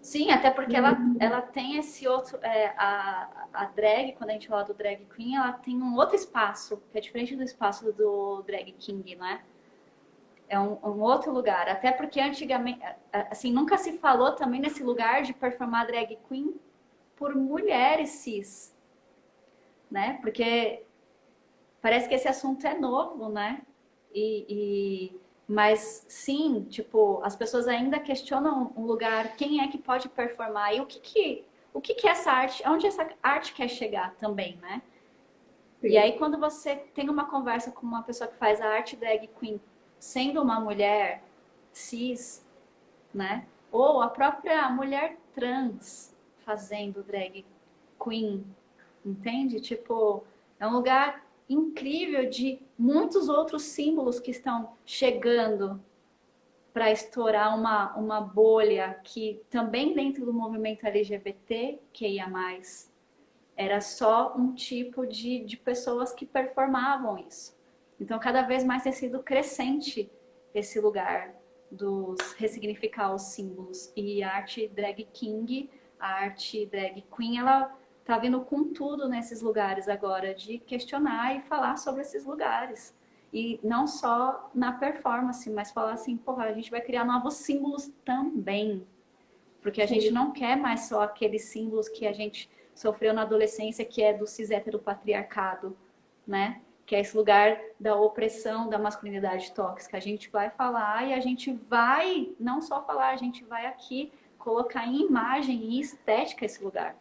Sim, até porque ela tem esse outro. A drag, quando a gente fala do drag queen, ela tem um outro espaço, que é diferente do espaço do drag king, né? É um outro lugar. Até porque antigamente, assim, nunca se falou também nesse lugar de performar drag queen por mulheres cis, né? Porque parece que esse assunto é novo, né? Mas sim, tipo, as pessoas ainda questionam um lugar, quem é que pode performar e o que é essa arte, onde essa arte quer chegar também, né? E Sim. aí quando você tem uma conversa com uma pessoa que faz a arte drag queen, sendo uma mulher cis, né? Ou a própria mulher trans fazendo drag queen, entende? Tipo, é um lugar incrível de muitos outros símbolos que estão chegando para estourar uma bolha que também dentro do movimento LGBT que ia mais era só um tipo de pessoas que performavam isso. Então, cada vez mais tem sido crescente esse lugar, dos ressignificar os símbolos. E a arte drag king, a arte drag queen, ela tá vindo com tudo nesses lugares agora, de questionar e falar sobre esses lugares. E não só na performance, mas falar assim, porra, a gente vai criar novos símbolos também. Porque a gente Sim. não quer mais só aqueles símbolos que a gente sofreu na adolescência, que é do cis heteropatriarcado, né? Que é esse lugar da opressão da masculinidade tóxica. A gente vai falar e a gente vai, não só falar, a gente vai aqui colocar em imagem e estética esse lugar.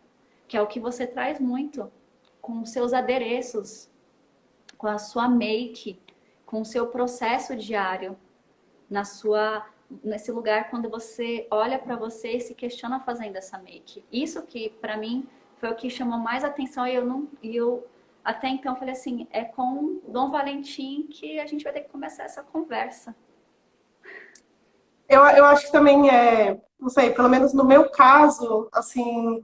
Que é o que você traz muito com os seus adereços, com a sua make, com o seu processo diário, nesse lugar quando você olha para você e se questiona fazendo essa make. Isso que para mim foi o que chamou mais atenção e eu até então falei assim, é com Dom Valentim que a gente vai ter que começar essa conversa. Eu acho que também não sei, pelo menos no meu caso, assim,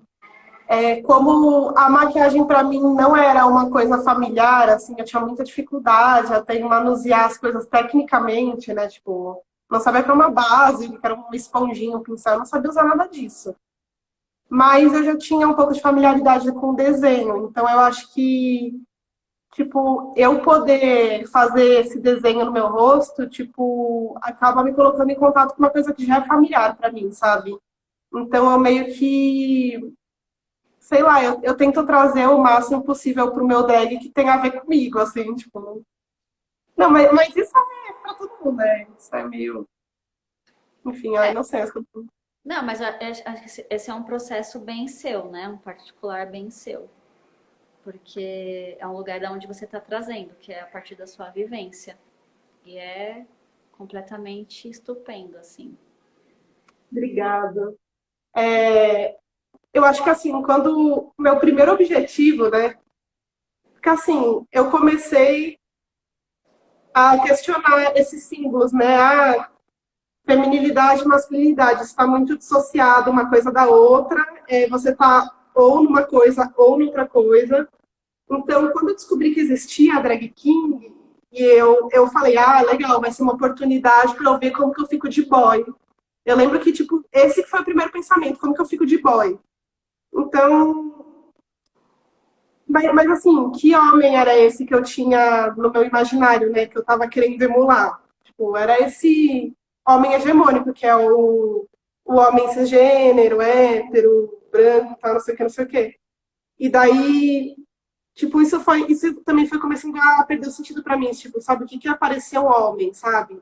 como a maquiagem para mim não era uma coisa familiar, assim, eu tinha muita dificuldade até em manusear as coisas tecnicamente, né? Tipo, não sabia que era uma base, que era uma esponjinha, um pincel, eu não sabia usar nada disso. Mas eu já tinha um pouco de familiaridade com o desenho, então eu acho que, tipo, eu poder fazer esse desenho no meu rosto, tipo, acaba me colocando em contato com uma coisa que já é familiar para mim, sabe? Então eu meio que sei lá, eu tento trazer o máximo possível pro meu drag que tem a ver comigo, assim, tipo. Não, mas isso é pra todo mundo, né? Isso é meio. Enfim, a É, inocência. não, mas acho que esse é um processo bem seu, né? Um particular bem seu. Porque é um lugar da onde você está trazendo, que é a partir da sua vivência. E é completamente estupendo, assim. Obrigada. Eu acho que assim, quando o meu primeiro objetivo, né? Porque assim, eu comecei a questionar esses símbolos, né? A feminilidade e masculinidade está muito dissociado uma coisa da outra. Você está ou numa coisa ou noutra coisa. Então, quando eu descobri que existia a drag king, e eu falei, ah, legal, vai ser uma oportunidade para eu ver como que eu fico de boy. Eu lembro que, tipo, esse que foi o primeiro pensamento, como que eu fico de boy. Então, mas assim, que homem era esse que eu tinha no meu imaginário, né, que eu tava querendo emular? Tipo, era esse homem hegemônico, que é o homem cisgênero, hétero, branco, tal, não sei o que, não sei o que. E daí, tipo, isso também foi começando a perder o sentido pra mim, tipo, sabe, o que que apareceu homem, sabe?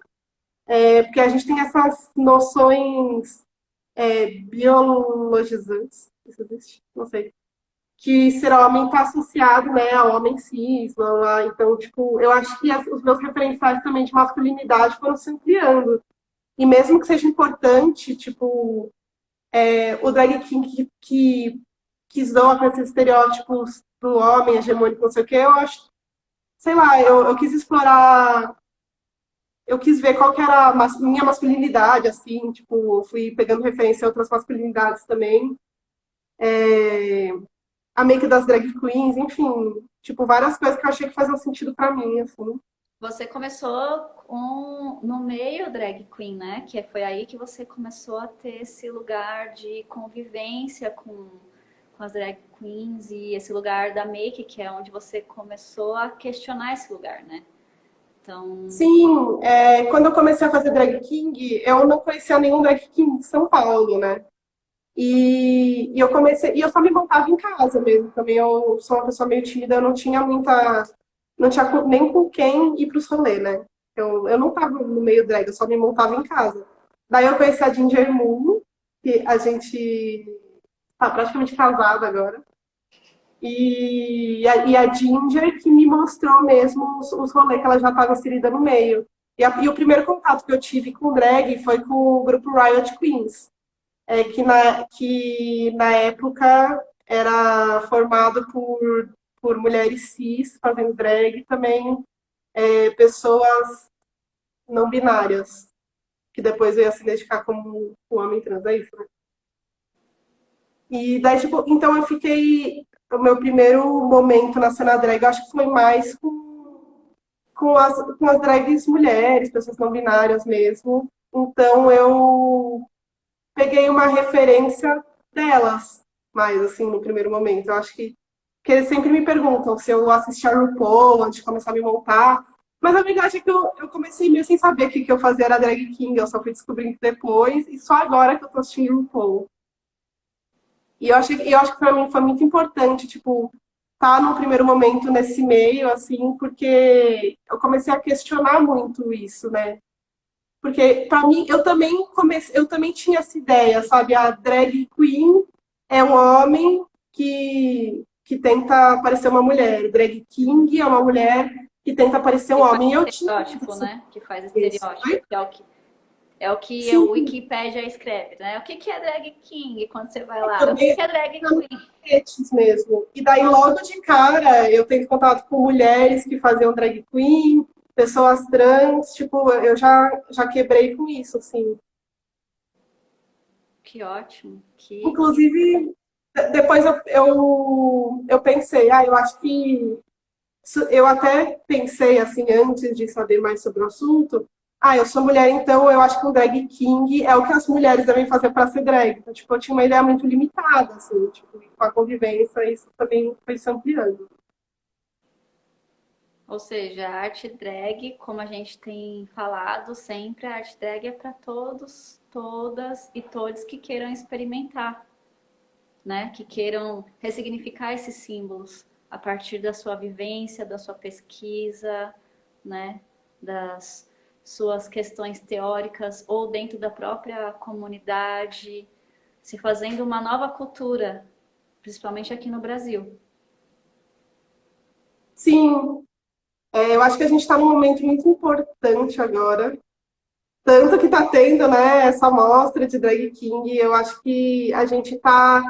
Porque a gente tem essas noções biologizantes, isso existe? Não sei. Que ser homem está associado, né, a homem cis, blá, blá. Então, tipo, eu acho que os meus referenciais também de masculinidade foram se ampliando. E mesmo que seja importante, tipo, o drag king que zoa com esses estereótipos do homem hegemônico, não sei o quê, eu acho, sei lá, eu quis explorar, eu quis ver qual que era a minha masculinidade, assim, tipo, fui pegando referência a outras masculinidades também. A make das drag queens, enfim, tipo, várias coisas que eu achei que faziam sentido pra mim, assim. Você começou no meio drag queen, né? Que foi aí que você começou a ter esse lugar de convivência com as drag queens e esse lugar da make, que é onde você começou a questionar esse lugar, né? Então, Sim, quando eu comecei a fazer drag king, eu não conhecia nenhum drag king de São Paulo, né? E eu comecei, e eu só me montava em casa mesmo. Também eu sou uma pessoa meio tímida, eu não tinha muita, não tinha nem com quem ir pros rolês, né? Eu não tava no meio drag, eu só me montava em casa. Daí eu conheci a Ginger Moon, que a gente tá praticamente casada agora. E a Ginger que me mostrou mesmo os rolês que ela já estava inserida no meio. E o primeiro contato que eu tive com drag foi com o grupo Riot Queens, que na época era formado por mulheres cis fazendo drag e também pessoas não binárias, que depois eu ia se identificar como um homem trans, é isso, né? E daí, tipo, então eu fiquei. O meu primeiro momento na cena drag, eu acho que foi mais com as drags mulheres, pessoas não binárias mesmo. Então eu peguei uma referência delas, mais assim, no primeiro momento. Eu acho que eles sempre me perguntam se eu assisti a RuPaul antes de começar a me montar. Mas a verdade é que eu comecei meio sem saber o que, que eu fazia era drag king, eu só fui descobrindo depois, e só agora que eu tô assistindo RuPaul. E eu acho que pra mim foi muito importante, tipo, estar no primeiro momento nesse meio, assim, porque eu comecei a questionar muito isso, né? Porque pra mim, eu também tinha essa ideia, sabe? A drag queen é um homem que tenta parecer uma mulher. Drag king é uma mulher que tenta parecer um Que faz homem. E eu tinha estereótipo, isso. né? Que faz Isso. estereótipo, que é o que a Sim, Wikipédia escreve, né? O que que é drag king quando você vai eu lá? O que dei que é drag queen? antes mesmo. E daí, logo de cara, eu tenho contato com mulheres que faziam drag queen, pessoas trans, tipo, eu já quebrei com isso, assim. Que ótimo, que Inclusive, depois eu pensei, eu acho que eu até pensei assim antes de saber mais sobre o assunto. Eu sou mulher, então eu acho que um drag king é o que as mulheres devem fazer para ser drag. Então, tipo, eu tinha uma ideia muito limitada, assim, tipo, e com a convivência, isso também foi se ampliando. ou seja, a arte drag, como a gente tem falado sempre, a arte drag é para todos, todas e todos que queiram experimentar, né? Que queiram ressignificar esses símbolos a partir da sua vivência, da sua pesquisa, né? Das suas questões teóricas ou dentro da própria comunidade, se fazendo uma nova cultura, principalmente aqui no Brasil. Sim, eu acho que a gente está num momento muito importante agora. Tanto que está tendo, né, essa mostra de drag king, eu acho que a gente está,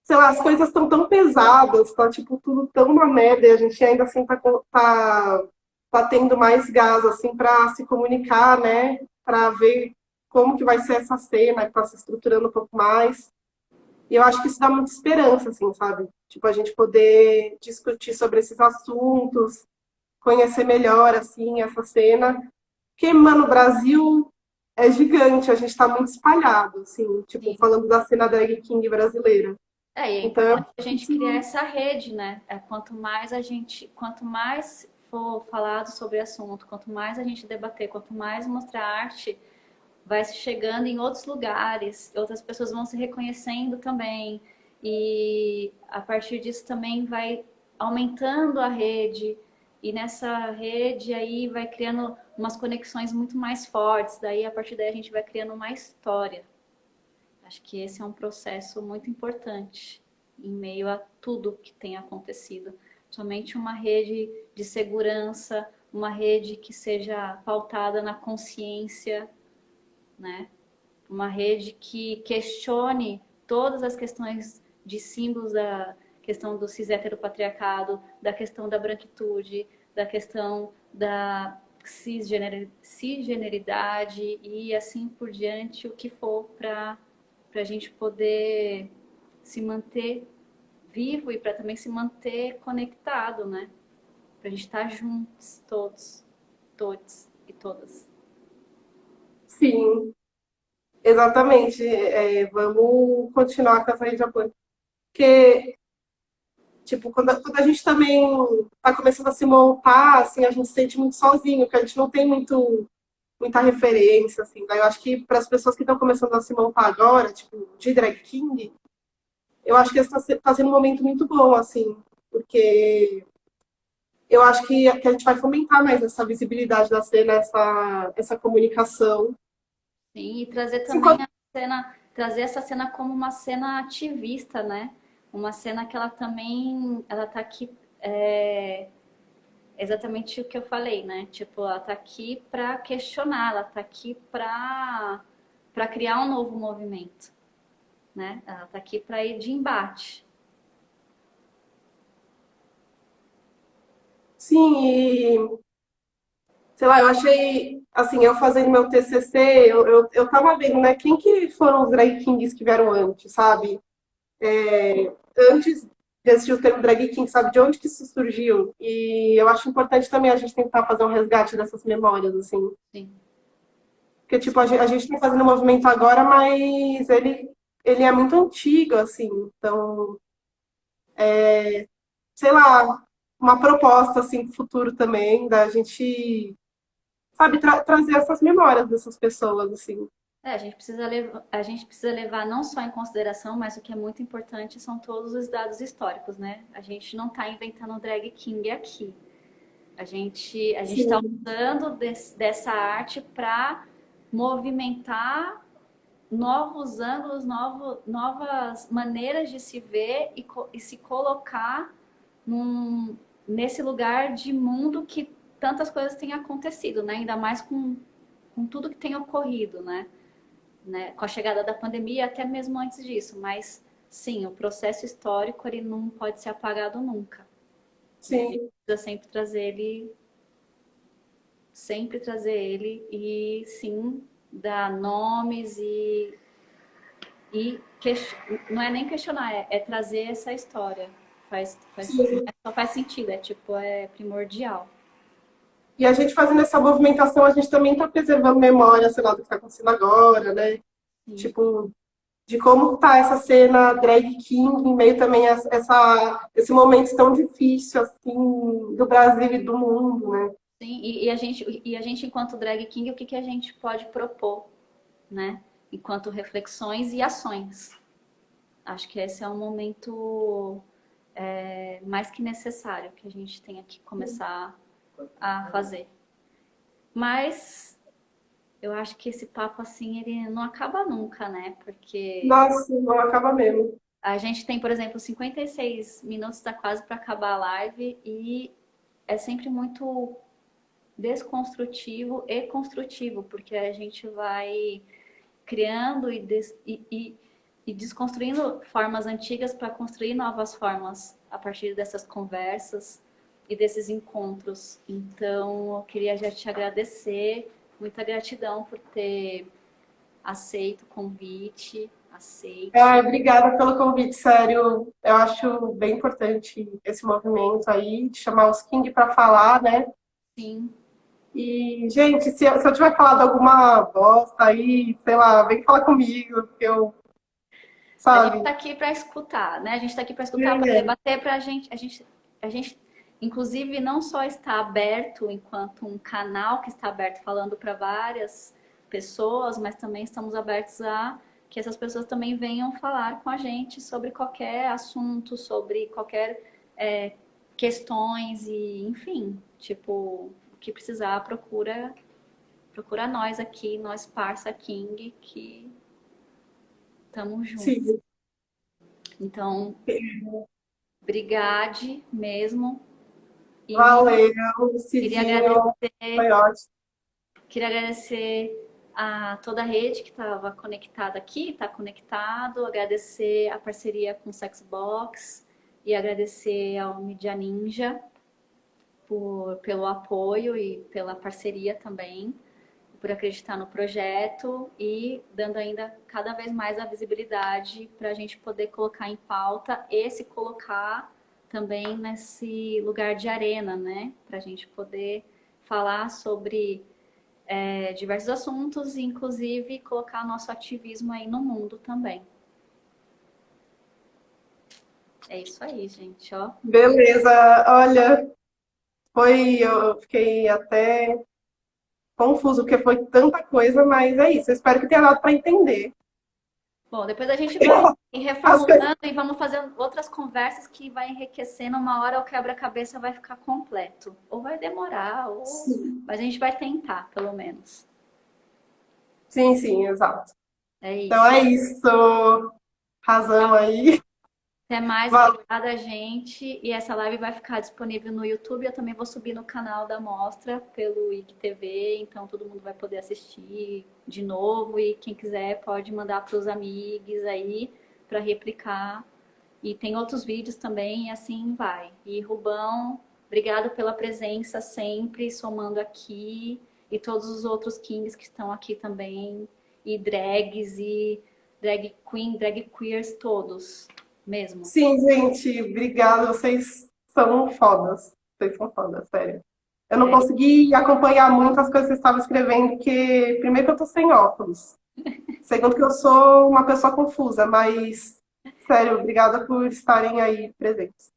sei lá, as coisas estão tão pesadas, tá tipo tudo tão uma merda, e a gente ainda assim tá tendo mais gás assim para se comunicar, né? Para ver como que vai ser essa cena, que tá se estruturando um pouco mais. E eu acho que isso dá muita esperança, assim, sabe? Tipo, a gente poder discutir sobre esses assuntos, conhecer melhor, assim, essa cena. Porque, mano, o Brasil é gigante, a gente tá muito espalhado, assim, tipo, Sim. falando da cena drag king brasileira. E é Então, eu importante acho a que gente isso. criar essa rede, né? Quanto mais for falado sobre o assunto, quanto mais a gente debater, quanto mais mostrar arte, vai se chegando em outros lugares, outras pessoas vão se reconhecendo também. E a partir disso também vai aumentando a rede. E nessa rede aí vai criando umas conexões muito mais fortes. Daí, a partir daí, a gente vai criando uma história. Acho que esse é um processo muito importante em meio a tudo que tem acontecido. Somente uma rede de segurança, uma rede que seja pautada na consciência, né? Uma rede que questione todas as questões de símbolos da questão do cis heteropatriarcado, da questão da branquitude, da questão da cisgeneridade e assim por diante, o que for para a gente poder se manter vivo e para também se manter conectado, né? Para a gente estar juntos, todos e todas. Sim, exatamente. Vamos continuar com essa rede de apoio. Porque, tipo, quando a gente também tá começando a se montar, assim, a gente se sente muito sozinho, porque a gente não tem muita referência, assim. Daí eu acho que para as pessoas que estão começando a se montar agora, tipo, de drag king, eu acho que esse tá sendo um momento muito bom, assim, porque eu acho que a gente vai fomentar mais essa visibilidade da cena, essa comunicação. Sim, e trazer Assim, também a cena, trazer essa cena como uma cena ativista, né? Uma cena que ela também, ela tá aqui, exatamente o que eu falei, né? Tipo, ela tá aqui para questionar, ela tá aqui para criar um novo movimento, né? Ela tá aqui para ir de embate. sim, e sei lá, eu achei, assim, eu fazendo meu TCC, eu tava vendo, né, quem que foram os drag kings que vieram antes, sabe? Antes de existir o termo drag king, sabe? De onde que isso surgiu? E eu acho importante também a gente tentar fazer um resgate dessas memórias, assim. Sim. Porque, tipo, a gente tá fazendo movimento agora, mas ele é muito antigo, assim. Então, sei lá, uma proposta, assim, pro futuro também, da gente, sabe, trazer essas memórias dessas pessoas, assim. A gente precisa levar não só em consideração, mas o que é muito importante são todos os dados históricos, né? A gente não está inventando drag king aqui. A gente está Sim, usando dessa arte para movimentar novos ângulos, novas maneiras de se ver e se colocar nesse lugar de mundo que tantas coisas têm acontecido, né? Ainda mais com tudo que tem ocorrido, né? Com a chegada da pandemia, até mesmo antes disso. Mas sim, o processo histórico ele não pode ser apagado nunca. E a gente sim. precisa sempre trazer ele e sim dar nomes não é nem questionar, é trazer essa história. Sim. Só faz sentido, é tipo, é primordial. E a gente fazendo essa movimentação, a gente também está preservando memória, sei lá, do que está acontecendo agora, né? Sim, Tipo, de como tá essa cena drag king em meio também a esse momento tão difícil, assim, do Brasil e do mundo, né? sim. E a gente, enquanto drag king, o que, que a gente pode propor, né? Enquanto reflexões e ações. Acho que esse é um momento mais que necessário que a gente tenha que começar a fazer. Mas eu acho que esse papo assim, ele não acaba nunca, né? Porque Nossa, não acaba mesmo. a gente tem, por exemplo, 56 minutos, está quase para acabar a live e é sempre muito desconstrutivo e construtivo, porque a gente vai criando e desconstruindo formas antigas para construir novas formas a partir dessas conversas e desses encontros. Então, eu queria já te agradecer, muita gratidão por ter aceito o convite, Ah, aceite. obrigada pelo convite, sério. Eu acho bem importante esse movimento aí, de chamar os King para falar, né? Sim, E, gente, se eu tiver falado alguma bosta aí, sei lá, vem falar comigo, porque eu, a gente sabe? está aqui para escutar, né? A gente está aqui para escutar, para É, debater, para a gente, inclusive, não só está aberto enquanto um canal que está aberto falando para várias pessoas, mas também estamos abertos a que essas pessoas também venham falar com a gente sobre qualquer assunto, sobre qualquer questões e, enfim, tipo, o que precisar, procura nós aqui, nós Parça King, que estamos juntos. sim. Então, brigade mesmo. E Valeu, queria Cidinho, agradecer, foi ótimo. queria agradecer a toda a rede que estava conectada aqui, está conectado, agradecer a parceria com o Sexbox e agradecer ao Media Ninja pelo apoio e pela parceria também, por acreditar no projeto e dando ainda cada vez mais a visibilidade para a gente poder colocar em pauta e se colocar também nesse lugar de arena, né? Para a gente poder falar sobre diversos assuntos e, inclusive, colocar nosso ativismo aí no mundo também. É isso aí, gente, ó. Beleza, olha, eu fiquei até confuso, porque foi tanta coisa, mas é isso. Eu espero que tenha dado para entender. Bom, depois a gente vai As coisas. reformulando e vamos fazer outras conversas que vai enriquecendo. Uma hora o quebra-cabeça vai ficar completo. Ou vai demorar, mas a gente vai tentar, pelo menos. Sim, sim, exato. É Então isso. é isso. Razão aí. Até mais, Valeu. obrigada, gente. E essa live vai ficar disponível no YouTube. Eu também vou subir no canal da Mostra pelo IGTV, então todo mundo vai poder assistir de novo. E quem quiser pode mandar para os amigos aí para replicar. E tem outros vídeos também, e assim vai. E Rubão, obrigado pela presença sempre, somando aqui. E todos os outros kings que estão aqui também. E drags, e drag queen, drag queers, todos mesmo. Sim, gente, obrigada. Vocês são fodas. Vocês são fodas, sério. eu não consegui acompanhar muito as coisas que você estava escrevendo, porque primeiro que eu tô sem óculos, segundo que eu sou uma pessoa confusa, mas sério, obrigada por estarem aí presentes.